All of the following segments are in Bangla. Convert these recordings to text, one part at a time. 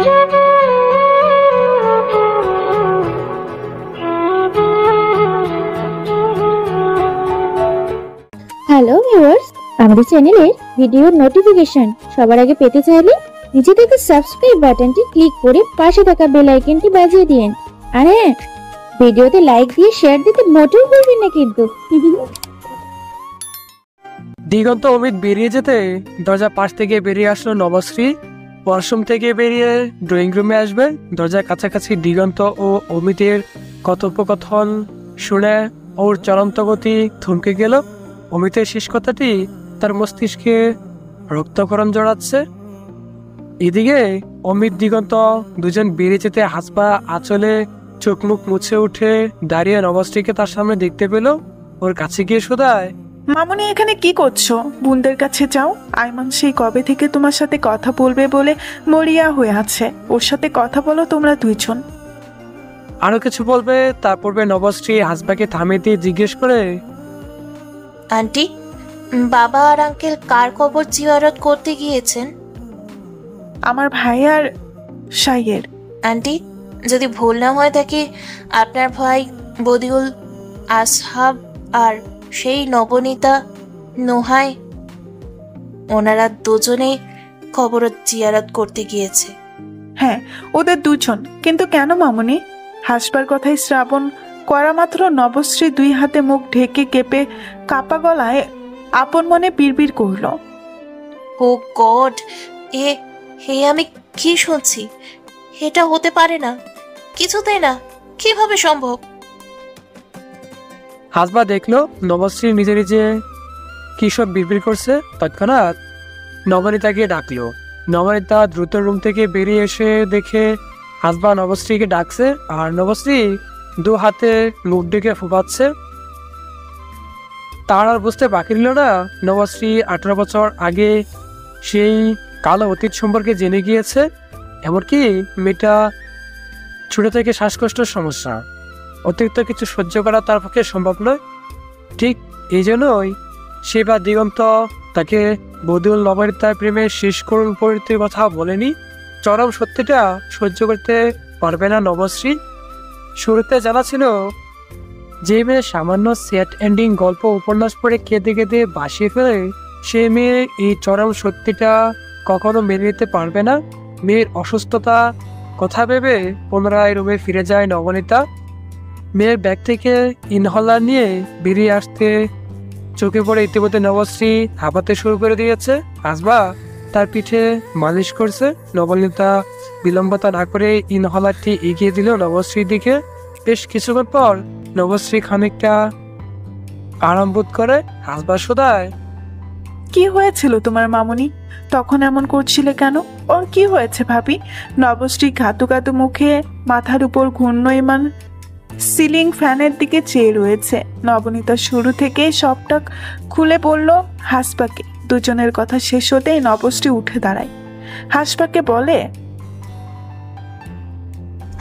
হ্যালো ভিউয়ার্স, আমাদের চ্যানেলের ভিডিওর নোটিফিকেশন সবার আগে পেতে চাইলে নিচে থেকে সাবস্ক্রাইব বাটনটি ক্লিক করে পাশে থাকা বেল আইকনটি বাজিয়ে দিন। আর হ্যাঁ, ভিডিওতে লাইক দিয়ে শেয়ার দিতে মোটেও ভুলবেন না কিন্তু। দিগন্ত অমিত বেরিয়ে যেতে দরজা পাশ থেকে বেরিয়ে আসলো নবশ্রী। ওয়াশরুম থেকে বেরিয়ে ড্রয়িং রুমে আসবে। দরজার কাছাকাছি দিগন্ত ও অমিতের কথোপকথন শুনে ওর চলন্ত গতি থমকে গেল। অমিতের শেষ কথাটি তার মস্তিষ্কে রক্তক্ষরণ জড়াচ্ছে। এদিকে অমিত দিগন্ত দুজন বেরিয়ে যেতে হাসপা আঁচলে চোখ মুখ মুছে উঠে দাঁড়িয়ে নবশ্রীকে তার সামনে দেখতে পেল। ওর কাছে গিয়ে শোধায়, মামুনি এখানে কি করছো? বোনদের কাছে যাও। আইমান সেই কবে থেকে তোমার সাথে কথা বলবে বলে মরিয়া হয়ে আছে। ওর সাথে কথা বলো তোমরা দুইজন। আরো কিছু বলবে তার পূর্বে নবশ্রী হাসবাকে থামিয়ে দিয়ে জিজ্ঞেস করে, আন্টি, বাবা আর আঙ্কেল কার কবর জিয়ারত করতে গিয়েছেন? আমার ভাই আর সাইয়ের। আন্টি, যদি ভুল না হয় থাকে আপনার ভাই বদিউল আসহাব আর সেই নবনীতা নোহাই, ওনারা দুজনে কবর জিয়ারত করতে গিয়েছে। হ্যাঁ, ওদের দুজন। কিন্তু কেন মামুনি? হাসবার কথায় শ্রাবণ করা মাত্র নবশ্রী দুই হাতে মুখ ঢেকে কেঁপে কাপা গলায় আপন মনে বিড়বিড় করল, ও গড, হে আমি কি শুনছি? এটা হতে পারে না, কিছুতেই না। কিভাবে সম্ভব? হাসবা দেখলো নবশ্রী নিজে নিজে কি সব বিড়বিড় করছে। তৎক্ষণাৎ নবনীতাকে ডাকলো। নবনীতা দ্রুত রুম থেকে বেরিয়ে এসে দেখে হাসবা নবশ্রীকে ডাকছে, আর নবশ্রী দু হাতে মুখ ডেকে ফোপাচ্ছে। তার আর বুঝতে বাকি রইল না নবশ্রী 18 বছর আগে সেই কালো অতীত সম্পর্কে জেনে গিয়েছে। এমনকি মেয়েটা ছোট থেকে শ্বাসকষ্টের সমস্যা, অতিরিক্ত কিছু সহ্য করা তার পক্ষে সম্ভব নয়। ঠিক এই জন্যই সে বা দিগন্ত তাকে বদিউল নবনীতার প্রেমের শেষ করুণ পরিণতির কথা বলেনি। চরম সত্যিটা সহ্য করতে পারবে না নবশ্রী। শুরুতে জানা ছিল যে মেয়ে সামান্য সেট এন্ডিং গল্প উপন্যাস পড়ে কেঁদে কেঁদে বাসিয়ে ফেলে, সে মেয়ে এই চরম সত্যিটা কখনো মেনে নিতে পারবে না। মেয়ের অসুস্থতা কথা ভেবে পুনরায় রুমে ফিরে যায় নবনীতা। মেয়ের ব্যাগ থেকে ইনহলার নিয়ে বেরিয়ে আসতে চোখে পড়ে ইতিমধ্যে নবশ্রী হাঁপাতে শুরু করে দিয়েছে। হাসবা তার পিঠে মালিশ করছে। নবনীতা বিলম্বতা না করে ইনহলারটি এগিয়ে দিল নবশ্রীর দিকে। বেশ কিছুক্ষণ পর নবশ্রী খানিকটা আরাম বোধ করে। হাসবা শোধায়, কি হয়েছিল তোমার মামুনি? তখন এমন করছিলে কেন? ওর কি হয়েছে ভাবি? নবশ্রী ঘাতু ঘাতু মুখে মাথার উপর ঘূর্ণয়মান সিলিং ফ্যানের দিকে চেয়ে রয়েছে। নবনীতা শুরু থেকে সবটা খুলে বলল হাসবাকে। দুজনের কথা শেষ হতেই নবশ্রী উঠে দাঁড়ায়। হাসবাকে বলে,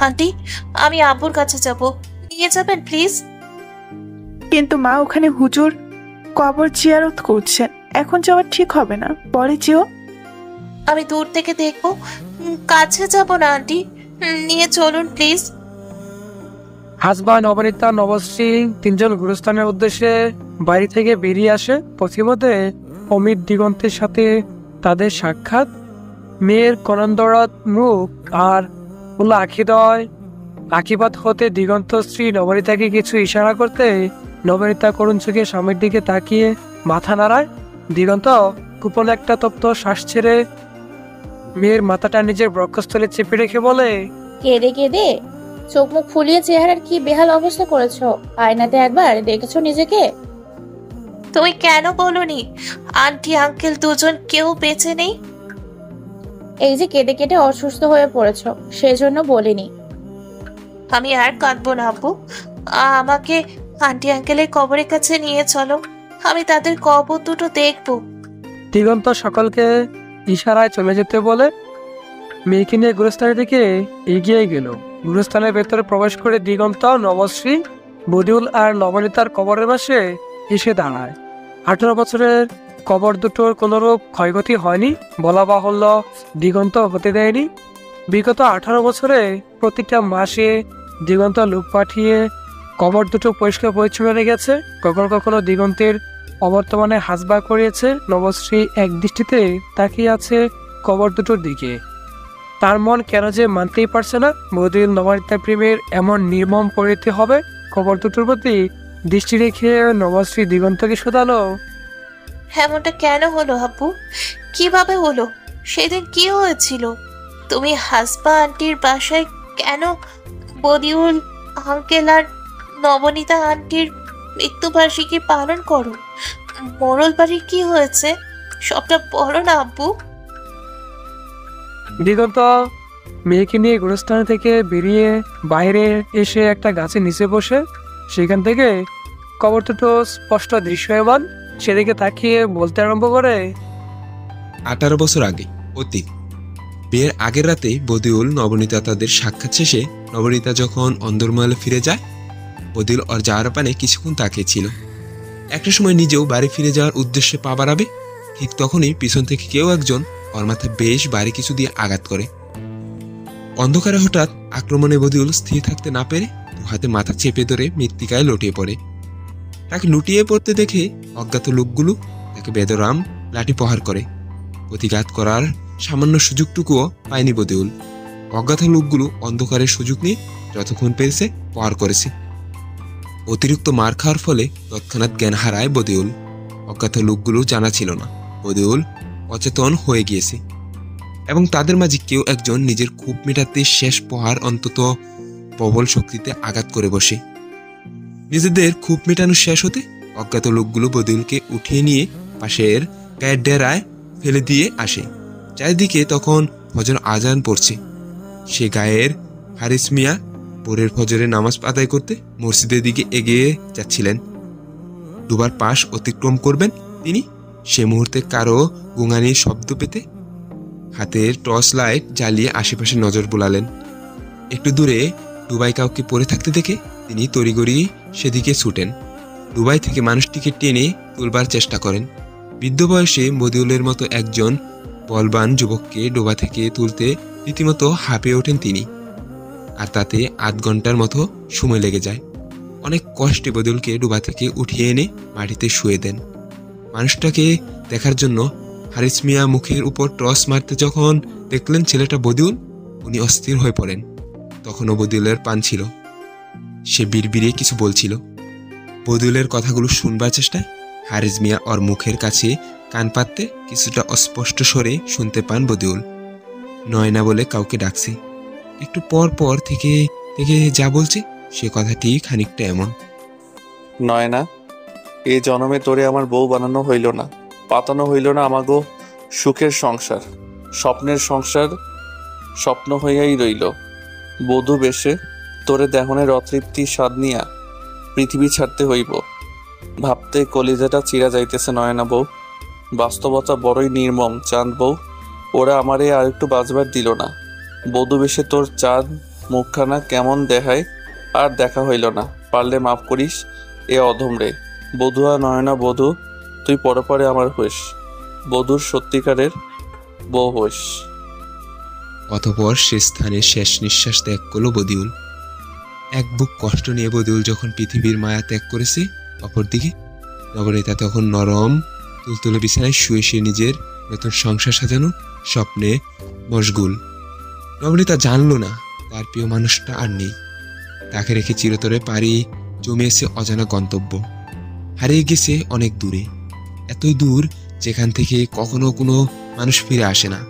আন্টি, আমি আব্বুর কাছে যাব, নিয়ে যাবেন প্লিজ। কিন্তু মা ওখানে হুজুর কবর জিয়ারত করছেন, এখন যাওয়া ঠিক হবে না, পরে যেও। আমি দূর থেকে দেখবো, কাছে যাব না আন্টি, নিয়ে চলুন প্লিজ। হাসবা নবনীতা নবশ্রী তিনজন গুরুস্থানের উদ্দেশ্যে বাড়ি থেকে বেরিয়ে আসে। পথিমধ্যে অমিত দিগন্তের সাথে তাদের সাক্ষাৎ। মেয়ের কনন্দরত মুখ আর ওলা আখিদয় আখিপাত হতে দিগন্ত স্ত্রী নবনীতাকে কিছু ইশারা করতে নবনীতা করুণ চোখে স্বামীর দিকে তাকিয়ে মাথা নাড়ায়। দিগন্ত গোপন একটা তপ্ত শ্বাস ছেড়ে মেয়ের মাথাটা নিজের বক্ষস্থলে চেপে রেখে বলে, কেঁদে কেঁদে চোখ মুখ ফুলিয়ে চেহারার কি বেহাল অবস্থা করেছো? আয়নাতে একবার দেখেছো নিজেকে? তুমি কেন বলনি আন্টি আঙ্কেল দুজন কেউ বেঁচে নেই? এই যে কেঁদে কেটে অসুস্থ হয়ে পড়েছো, সেজন্য বলিনি। আমি আর কাঁদবো না আব্বু, আমাকে আন্টি আঙ্কেলের কবরের কাছে নিয়ে চলো, আমি তাদের কবর দুটো দেখবো। দিগন্ত সকলকে ইশারায় চলে যেতে বলে মেয়েকে নিয়ে গুরুস্থানের দিকে এগিয়ে গেল। গুরুস্থানের ভেতরে প্রবেশ করে দিগন্ত নবশ্রী বদিউল আর নবনীতার কবরের পাশে এসে দাঁড়ায়। 18 বছরের কবর দুটোর কোনোরূপ ক্ষয়ক্ষতি হয়নি, বলা বাহুল্য দিগন্ত হতে দেয়নি। বিগত 18 বছরে প্রতিটা মাসে দিগন্ত লোক পাঠিয়ে কবর দুটো পরিষ্কার পরিচ্ছন্ন রেখেছে। কখনো কখনো দিগন্তের অবর্তমানে হাসবা করিয়েছে। নবশ্রী এক দৃষ্টিতে তাকিয়ে আছে কবর দুটোর দিকে। তার মন কেন যে মানতেই পারছে না বদিউল নবনীতা প্রেমের এমন নির্মম পরিণতি হবে। কবর দুটোর প্রতি দৃষ্টি রেখে নবশ্রী দিগন্তকে শোধালো, এমনটা কেন হলো আব্বু? কিভাবে হলো? সেদিন কি হয়েছিল? তুমি হাসবা আন্টির বাসায় কেন বদিউল আঙ্কেল আর নবনীতা আন্টির মৃত্যুবার্ষিকী পালন করো? মোড়ল বাড়ির কি হয়েছে? সবটা বলো না আব্বু। দিগন্ত মেয়েকে নিয়ে গোরস্থান থেকে বেরিয়ে বাইরে এসে একটা গাছের নিচে বসে সেখান থেকে কবর দুটো স্পষ্ট দৃশ্যমান সেদিকে তাকিয়ে বলতে আরম্ভ করে, 18 বছর আগে অতীত। বিয়ের আগের রাতে বদিউল নবনীতা তাদের সাক্ষাৎ শেষে নবনীতা যখন অন্দরমহলে ফিরে যায়, বদিউল ওর যাওয়ার পানে কিছুক্ষণ তাকিয়েছিল। একটা সময় নিজেও বাড়ি ফিরে যাওয়ার উদ্দেশ্যে পা বাড়াবে, ঠিক তখনই পিছন থেকে কেউ একজন ওর মাথায় বেশ ভারী কিছু দিয়ে আঘাত করে। অন্ধকারে হঠাৎ আক্রমণে বদিউল স্থির থাকতে না পেরে হাতে মাথা চেপে ধরে মৃত্তিকায় লুটিয়ে পড়ে। তাকে লুটিয়ে পড়তে দেখে অজ্ঞাত লোকগুলো তাকে বেদরাম লাঠি প্রহার করে। প্রতিঘাত করার সামান্য সুযোগটুকুও পায়নি বদিউল। অজ্ঞাত লোকগুলো অন্ধকারের সুযোগ নিয়ে যতক্ষণ পেরেছে প্রহার করেছে। অতিরিক্ত মার খাওয়ার ফলে তৎক্ষণাৎ জ্ঞান হারায় বদিউল। অজ্ঞাত লোকগুলো জানা ছিল না বদিউল অচেতন হয়ে গিয়েছে এবং তাদের মাঝে কেউ একজন নিজের ক্ষোভ মেটাতে শেষ প্রহার অন্তত প্রবল শক্তিতে আঘাত করে বসে। নিজেদের ক্ষোভ মেটানো শেষ হতে অজ্ঞাত লোকগুলো বদিউলকে উঠিয়ে নিয়ে পাশের গায়ের ডেরায় ফেলে দিয়ে আসে। চারিদিকে তখন ফজর আজান পড়ছে। সে গায়ের হারিস মিয়া ভোরের ফজরে নামাজ আদায় করতে মসজিদের দিকে এগিয়ে যাচ্ছিলেন। দুবার পাশ অতিক্রম করবেন তিনি, সে মুহূর্তে কারো গুঙানির শব্দ পেতে হাতের টর্চ লাইট জ্বালিয়ে আশেপাশে নজর বুলালেন। একটু দূরে ডুবাই কাউকে পড়ে থাকতে দেখে তিনি তড়িগড়ি সেদিকে ছুটেন। ডুবাই থেকে মানুষটিকে টেনে তুলবার চেষ্টা করেন। বৃদ্ধ বয়সে বদিউলের মতো একজন বলবান যুবককে ডোবা থেকে তুলতে রীতিমতো হাঁপিয়ে ওঠেন তিনি, আর তাতে আধ ঘন্টার মতো সময় লেগে যায়। অনেক কষ্টে বদিউলকে ডোবা থেকে উঠিয়ে এনে মাটিতে শুয়ে দেন। মানুষটাকে দেখার জন্য হারিস মিয়া মুখের উপর টর্চ মারতে যখন দেখলেন ছেলেটা বদিউল, উনি অস্থির হয়ে পড়েন। তখনও বদিউলের পান ছিল। সে বিড়বিড়িয়ে কিছু বলছিল। বদিউলের কথাগুলো শুনবার চেষ্টায় হারিস মিয়া ওর মুখের কাছে কান পাততে কিছুটা অস্পষ্ট স্বরে শুনতে পান বদিউল নয়না বলে কাউকে ডাকছে। একটু পর পর থেকে থেকে যা বলছে সে কথাটি খানিকটা এমন, নয়না, এই জন্মে তোরে আমার বউ বানানো হইল না, পাতানো হইল না আমাগো সুখের সংসার। স্বপ্নের সংসার স্বপ্ন হইয়াই রইল। বধূ বেশে তোরে দেহনের অতৃপ্তি স্বাদ নিয়া পৃথিবী ছাড়তে হইব। ভাবতে কলিজাটা চিরা যাইতেছে নয়না বউ। বাস্তবতা বড়ই নির্মম চাঁদ বউ। ওরা আমারে আর একটু বাঁচবার দিল না। বধূ বেশে তোর চাঁদ মুখখানা কেমন দেখায় আর দেখা হইল না। পারলে মাফ করিস এ অধমরে। বধূয়া নয়না বধূ, তুই পরপরে আমার হইস, বধূর সত্যিকারের বউ হইস। অতঃপর সে স্থানে শেষ নিঃশ্বাস ত্যাগ করল বদিউল। এক বুক কষ্ট নিয়ে বদিউল যখন পৃথিবীর মায়া ত্যাগ করেছে, অপরদিকে নবনীতা তখন নরম তুলতুলে বিছানায় শুয়ে শুয়ে নিজের নতুন সংসার সাজানো স্বপ্নে মশগুল। নবনীতা জানল না তার প্রিয় মানুষটা আর নেই। তাকে রেখে চিরতরে পাড়ি জমিয়েছে অজানা গন্তব্য। হারিয়ে গেছে অনেক দূরে, এতই দূর যেখান থেকে কখনো কোনো মানুষ ফিরে আসে না,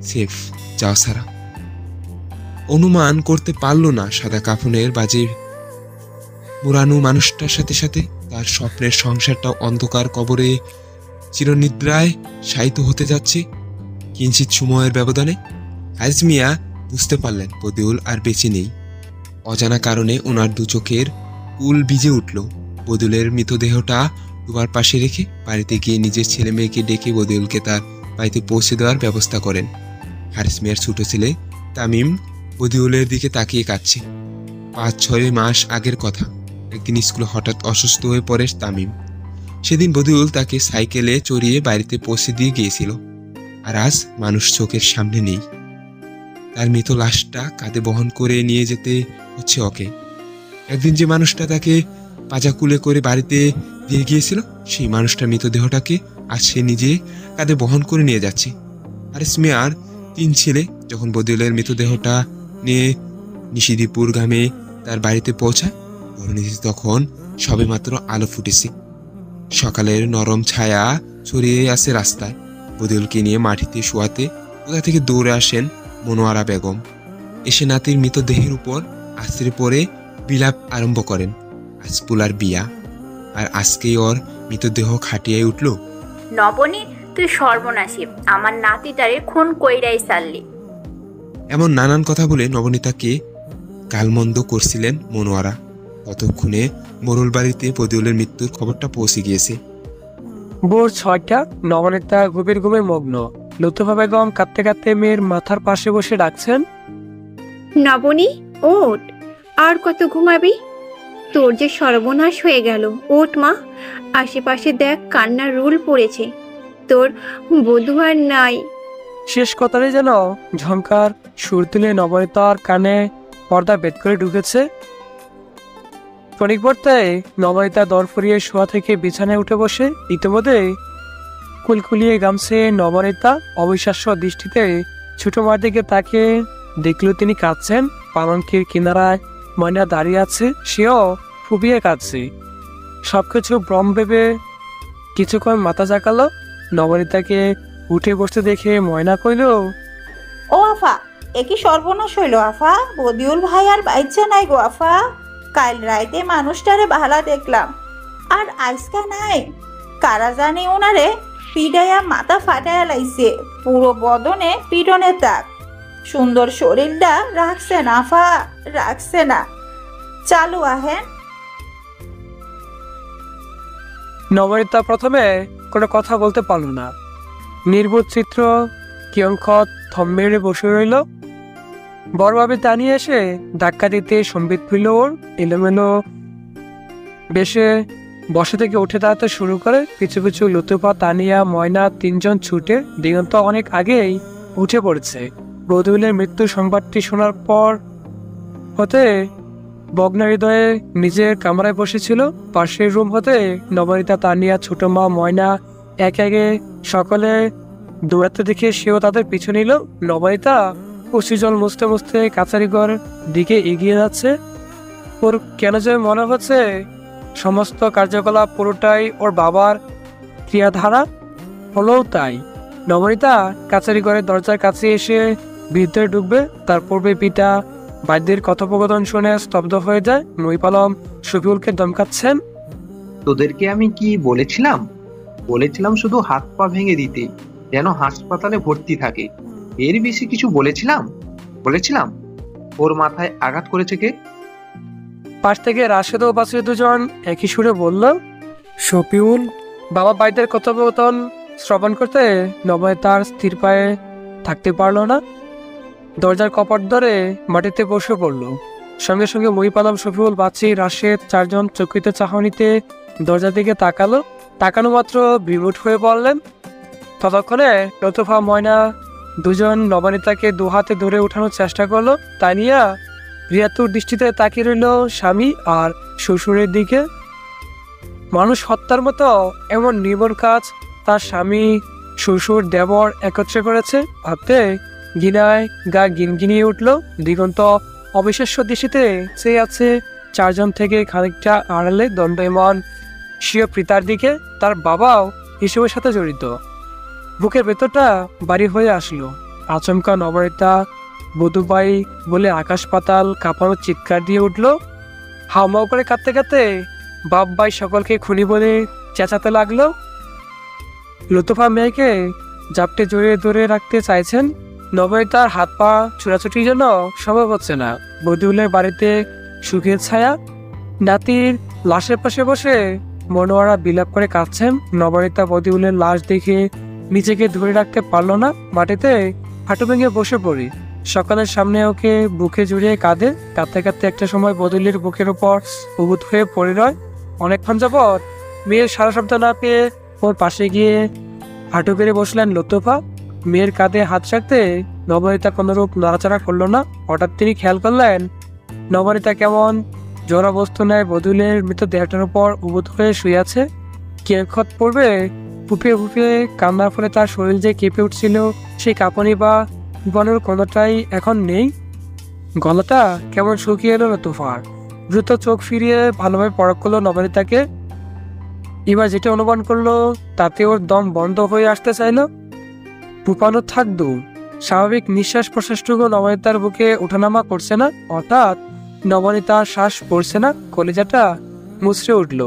সেফ যাওয়া ছাড়া। অনুমান করতে পারল না সাদা কাফনের বাজে মুরানু মানুষটার সাথে সাথে তার স্বপ্নের সংসারটাও অন্ধকার কবরে চিরনিদ্রায় শায়িত হতে যাচ্ছে কিঞ্চিত সময়ের ব্যবধানে। হারিস মিয়া বুঝতে পারলেন বদিউল আর বেঁচে নেই। অজানা কারণে ওনার দু চোখের কুল ভিজে উঠল। বদিউলের মৃতদেহটা ডুবার পাশে রেখে বাড়িতে গিয়ে নিজের ছেলে মেয়েকে ডেকে বদিউলকে তার বাড়িতে পৌঁছে দেওয়ার ব্যবস্থা করেন। হারিস মিয়ার ছোট ছেলে তামিম বদিউলের দিকে তাকিয়ে কাঁদছে। 5-6 মাস আগের কথা, একদিন স্কুলে হঠাৎ অসুস্থ হয়ে পড়ে তামিম। সেদিন বদিউল তাকে সাইকেলে চড়িয়ে বাড়িতে পৌঁছে দিয়ে গিয়েছিল, আর আজ মানুষ চোখের সামনে নেই। তার মৃত লাশটা কাঁধে বহন করে নিয়ে যেতে হচ্ছে ওকে। একদিন যে মানুষটা তাকে পাজাকুলে করে বাড়িতে দিয়ে গিয়েছিল, সেই মানুষটার মৃতদেহটাকে আজ সে নিজে কাঁধে বহন করে নিয়ে যাচ্ছে। হারিস মিয়ার 3 ছেলে যখন বদিউলের মৃতদেহটা নিয়ে নিশিদিপুর গ্রামে তার বাড়িতে পৌঁছায়, পরিণীতি তখন সবেমাত্র আলো ফুটেছে। সকালের নরম ছায়া ছড়িয়ে আছে রাস্তায়। বদিউলকে নিয়ে মাটিতে শোয়াতে কোথা থেকে দৌড়ে আসেন মনোয়ারা বেগম। এসে নাতির মৃতদেহের উপর আশ্রে পড়ে বিলাপ আরম্ভ করেন। আজ পুলার বিয়া, আর আজকেই ওর মৃতদেহ খাটিয়ে উঠল। নবনী, তুই সর্বনাশী, আমার নাতিটারে খুন কইরাই সারলি। এমন নানান কথা বলে নবনীতাকে গালমন্দ করছিলেন মনোয়ারা। ততক্ষণে মোরল বাড়িতে বদিউলের মৃত্যুর খবরটা পৌঁছে গিয়েছে। ভোর 6টা। নবনীতা গভীর ঘুমে মগ্ন। লুতুফা বেগম কাঁদতে কাঁদতে মেয়ের মাথার পাশে বসে ডাকছেন, নবনী ওঠ, আর কত ঘুমাবি? তোর যে সর্বনাশ হয়ে গেল, ওঠ মা, আশেপাশে দেখ কান্নার রুল পড়েছে, তোর বধূ আর নাই। শেষ কথাটাই যেন ঝংকার সুর তুলে নবনীতার কানে পর্দা বেদ করে ঢুকেছে। পরিবর্তে নবনীতা দর ফুরিয়ে শোয়া থেকে বিছানায় উঠে বসে ইতিমধ্যে কুলকুলিয়ে গামছে নবনীতা অবিশ্বাস্য দৃষ্টিতে ছোট মার দিকে তাকে দেখলো তিনি কাঁদছেন। পালঙ্কের কিনারায় ময়না দাঁড়িয়ে আছে, সেও ফুবিয়ে কাঁদছে। সবকিছু ভ্রম ভেবে কিছুক্ষণ মাথা জাগালো। নবনীতাকে উঠে বসতে দেখে ময়না কইল, ও আফা, এ কি সর্বনাশ হইল আফা? বদিউল ভাই আর বাইচ্চা নাই গো আফা। কাল রাইতে মানুষটারে ভালা দেখলাম, আর আজকা নাই। কারা জানি ওনারে পিডাইয়া মাথা ফাটাইয়া লাইছে, পুরো বদনে পিডনের দাগ। সুন্দর শরীরটা রাখছে না আফা, রাখছে না। চালু আহেন। নবনীতা প্রথমে কোনো কথা বলতে পারল না। নির্বোধ চিত্র কিয়ংক্ষত থম মেরে বসে রইল। বড়ভাবে টানিয়ে এসে ধাক্কা দিতে সম্বিত ফিরল ওর। এলোমেলো বেশে বসে থেকে উঠে দাঁড়াতে শুরু করে। পিছু পিছু লুতুপা, তানিয়া, ময়না 3 জন ছুটে দিগন্ত অনেক আগেই উঠে পড়েছে। বদিউলের মৃত্যুর সংবাদটি শোনার পর হতে বগ্ন হৃদয়ে নিজের কামরায় বসেছিল। পাশের রুম হতে নবনীতা, তানিয়া, ছোট মা, ময়না একে একে সকলে দৌড়াতে দেখে সেও তাদের পিছু নিল। নবনীতা কচি জল মুছতে মুছতে কাছারিঘর দিকে এগিয়ে যাচ্ছে। ওর কেন যে মনে হচ্ছে সমস্ত কার্যকলাপ পুরোটাই ওর বাবার ক্রিয়াধারা হলেও তাই। নবনীতা কাছারিঘরের দরজার কাছে এসে ভিতরে ঢুকবে, তার পূর্বে পিতা বাদ্যের কথোপকথন শুনে স্তব্ধ হয়ে যায়। মহিপালম শফিউলকে ধমকাচ্ছেন, তোদেরকে আমি কি বলেছিলাম? বলেছিলাম শুধু হাত পা ভেঙে দিতে, যেন হাসপাতালে ভর্তি থাকে। এর বেশি কিছু বলেছিলাম? ওর মাথায় আঘাত করেছে কে? পাশ থেকে রাশেদ ও বাসির 2 জন একই সুরে বলল, শফিউল। বাবা বাদ্যের কথোপকথন শ্রবণ করতে নবনীতার স্থির পায়ে থাকতে পারল না। দরজার কপাট ধরে মাটিতে বসে পড়ল। সঙ্গে সঙ্গে মহিপালম, শফিউল, বাচ্চি, রাশেদ 4 জন চকিত চাহনিতে দরজার দিকে তাকানো মাত্র বিমুট হয়ে পড়লেন। ততক্ষণে লতুফা, ময়না 2 জন নবনীতাকে 2 হাতে ধরে উঠানোর চেষ্টা করলো। তানিয়া রিয়াতুর দৃষ্টিতে তাকিয়ে রইল স্বামী আর শ্বশুরের দিকে। মানুষ হত্যার মতো এমন নির্মম কাজ তার স্বামী, শ্বশুর, দেবর একত্রে করেছে ভাবতে ঘৃণায় গা গিনগিনিয়ে উঠল। দিগন্ত অবিশ্বাস্য দৃষ্টিতে চেয়ে আছে 4 জন থেকে খানিকটা আড়ালে দণ্ডায়মান স্বীয় পিতার দিকে। তার বাবাও হিসেবের সাথে জড়িত। বুকের ভেতরটা বাড়ি হয়ে আসলো। আচমকা নবনীতা বধুবাই বলে আকাশ পাতাল কাঁপানোর চিৎকার দিয়ে উঠল। হাউমাউ করে কাঁদতে কাঁদতে বাপ ভাই সকলকে খুনি বলে চেঁচাতে লাগলো। লুতুফা মেয়েকে জাপটে জড়িয়ে ধরে রাখতে চাইছেন। নবনীতার হাত পা ছোড়াছুটির জন্য সম্ভব হচ্ছে না। বদিউলের বাড়িতে সুখের ছায়া। নাতির লাশের পাশে বসে মনোয়ারা বিলাপ করে কাঁদছেন। নবনীতা বদিউলের লাশ দেখে নিজেকে ধরে রাখতে পারল না। মাটিতে হাঁটু ভেঙে বসে পড়ি। সকালের সামনে ওকে বুকে জড়িয়ে কাঁদে। কাঁদতে কাঁদতে একটা সময় বদিউলের বুকের উপর উবুত হয়ে পড়ে রয়। অনেকক্ষণ যাবৎ মেয়ের সারা শব্দ না পেয়ে ওর পাশে গিয়ে হাঁটু পেরে বসলেন লতুফা। মেয়ের কাঁধে হাত রাখতে নবনীতা কোনোরূপ নড়াচড়া করলো না। হঠাৎ তিনি খেয়াল করলেন নবনীতা কেমন জড়া বস্তু নেয় বদুলের মৃতদেহটার উপর উবুত হয়ে শুয়ে আছে। কেক্ষত পড়বে ফুপিয়ে ফুপিয়ে কান্নার ফলে তার শরীর যে কেঁপে উঠছিল, সেই কাঁপুনি বা জীবনের কোনোটাই এখন নেই। গলাটা কেমন শুকিয়ে এলো লতুফার। দ্রুত চোখ ফিরিয়ে ভালোভাবে পরখ করলো নবনীতাকে। এবার যেটা অনুমান করলো তাতে ওর দম বন্ধ হয়ে আসতে চাইল। পুপানো থাকতো, স্বাভাবিক নিঃশ্বাস প্রশ্বাসটুকু নবনীতার বুকে ওঠানামা করছে না। অর্থাৎ নবনীতার শ্বাস পড়ছে না। কলিজাটা মুচড়ে উঠল।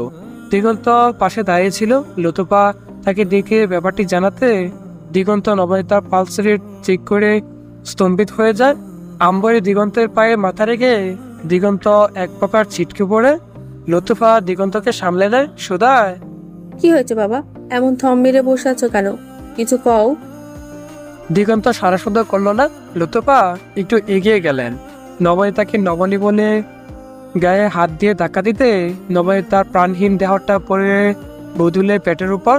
দিগন্ত পাশে দাঁড়িয়েছিল। লতুপা তাকে দেখে ব্যাপারটি জানাতে দিগন্ত নবনীতার পালস রেট চেক করে স্তম্ভিত হয়ে যায়। আম্বরে দিগন্তের পায়ে মাথা রেখে দিগন্ত এক প্রকার ছিটকে পড়ে। লতুফা দিগন্তকে সামলে নেয়। সুদায়, কি হয়েছে বাবা, এমন থম মেরে বসে আছো কেন? কিছু কও। দিগন্ত সারা শব্দ করল না। লতুফা একটু এগিয়ে গেলেন। নবনীতাকে নবনী বলে গায়ে হাত দিয়ে ধাক্কা দিতে নবনীতার প্রাণহীন দেহটা পড়ে বদুলের পেটের উপর।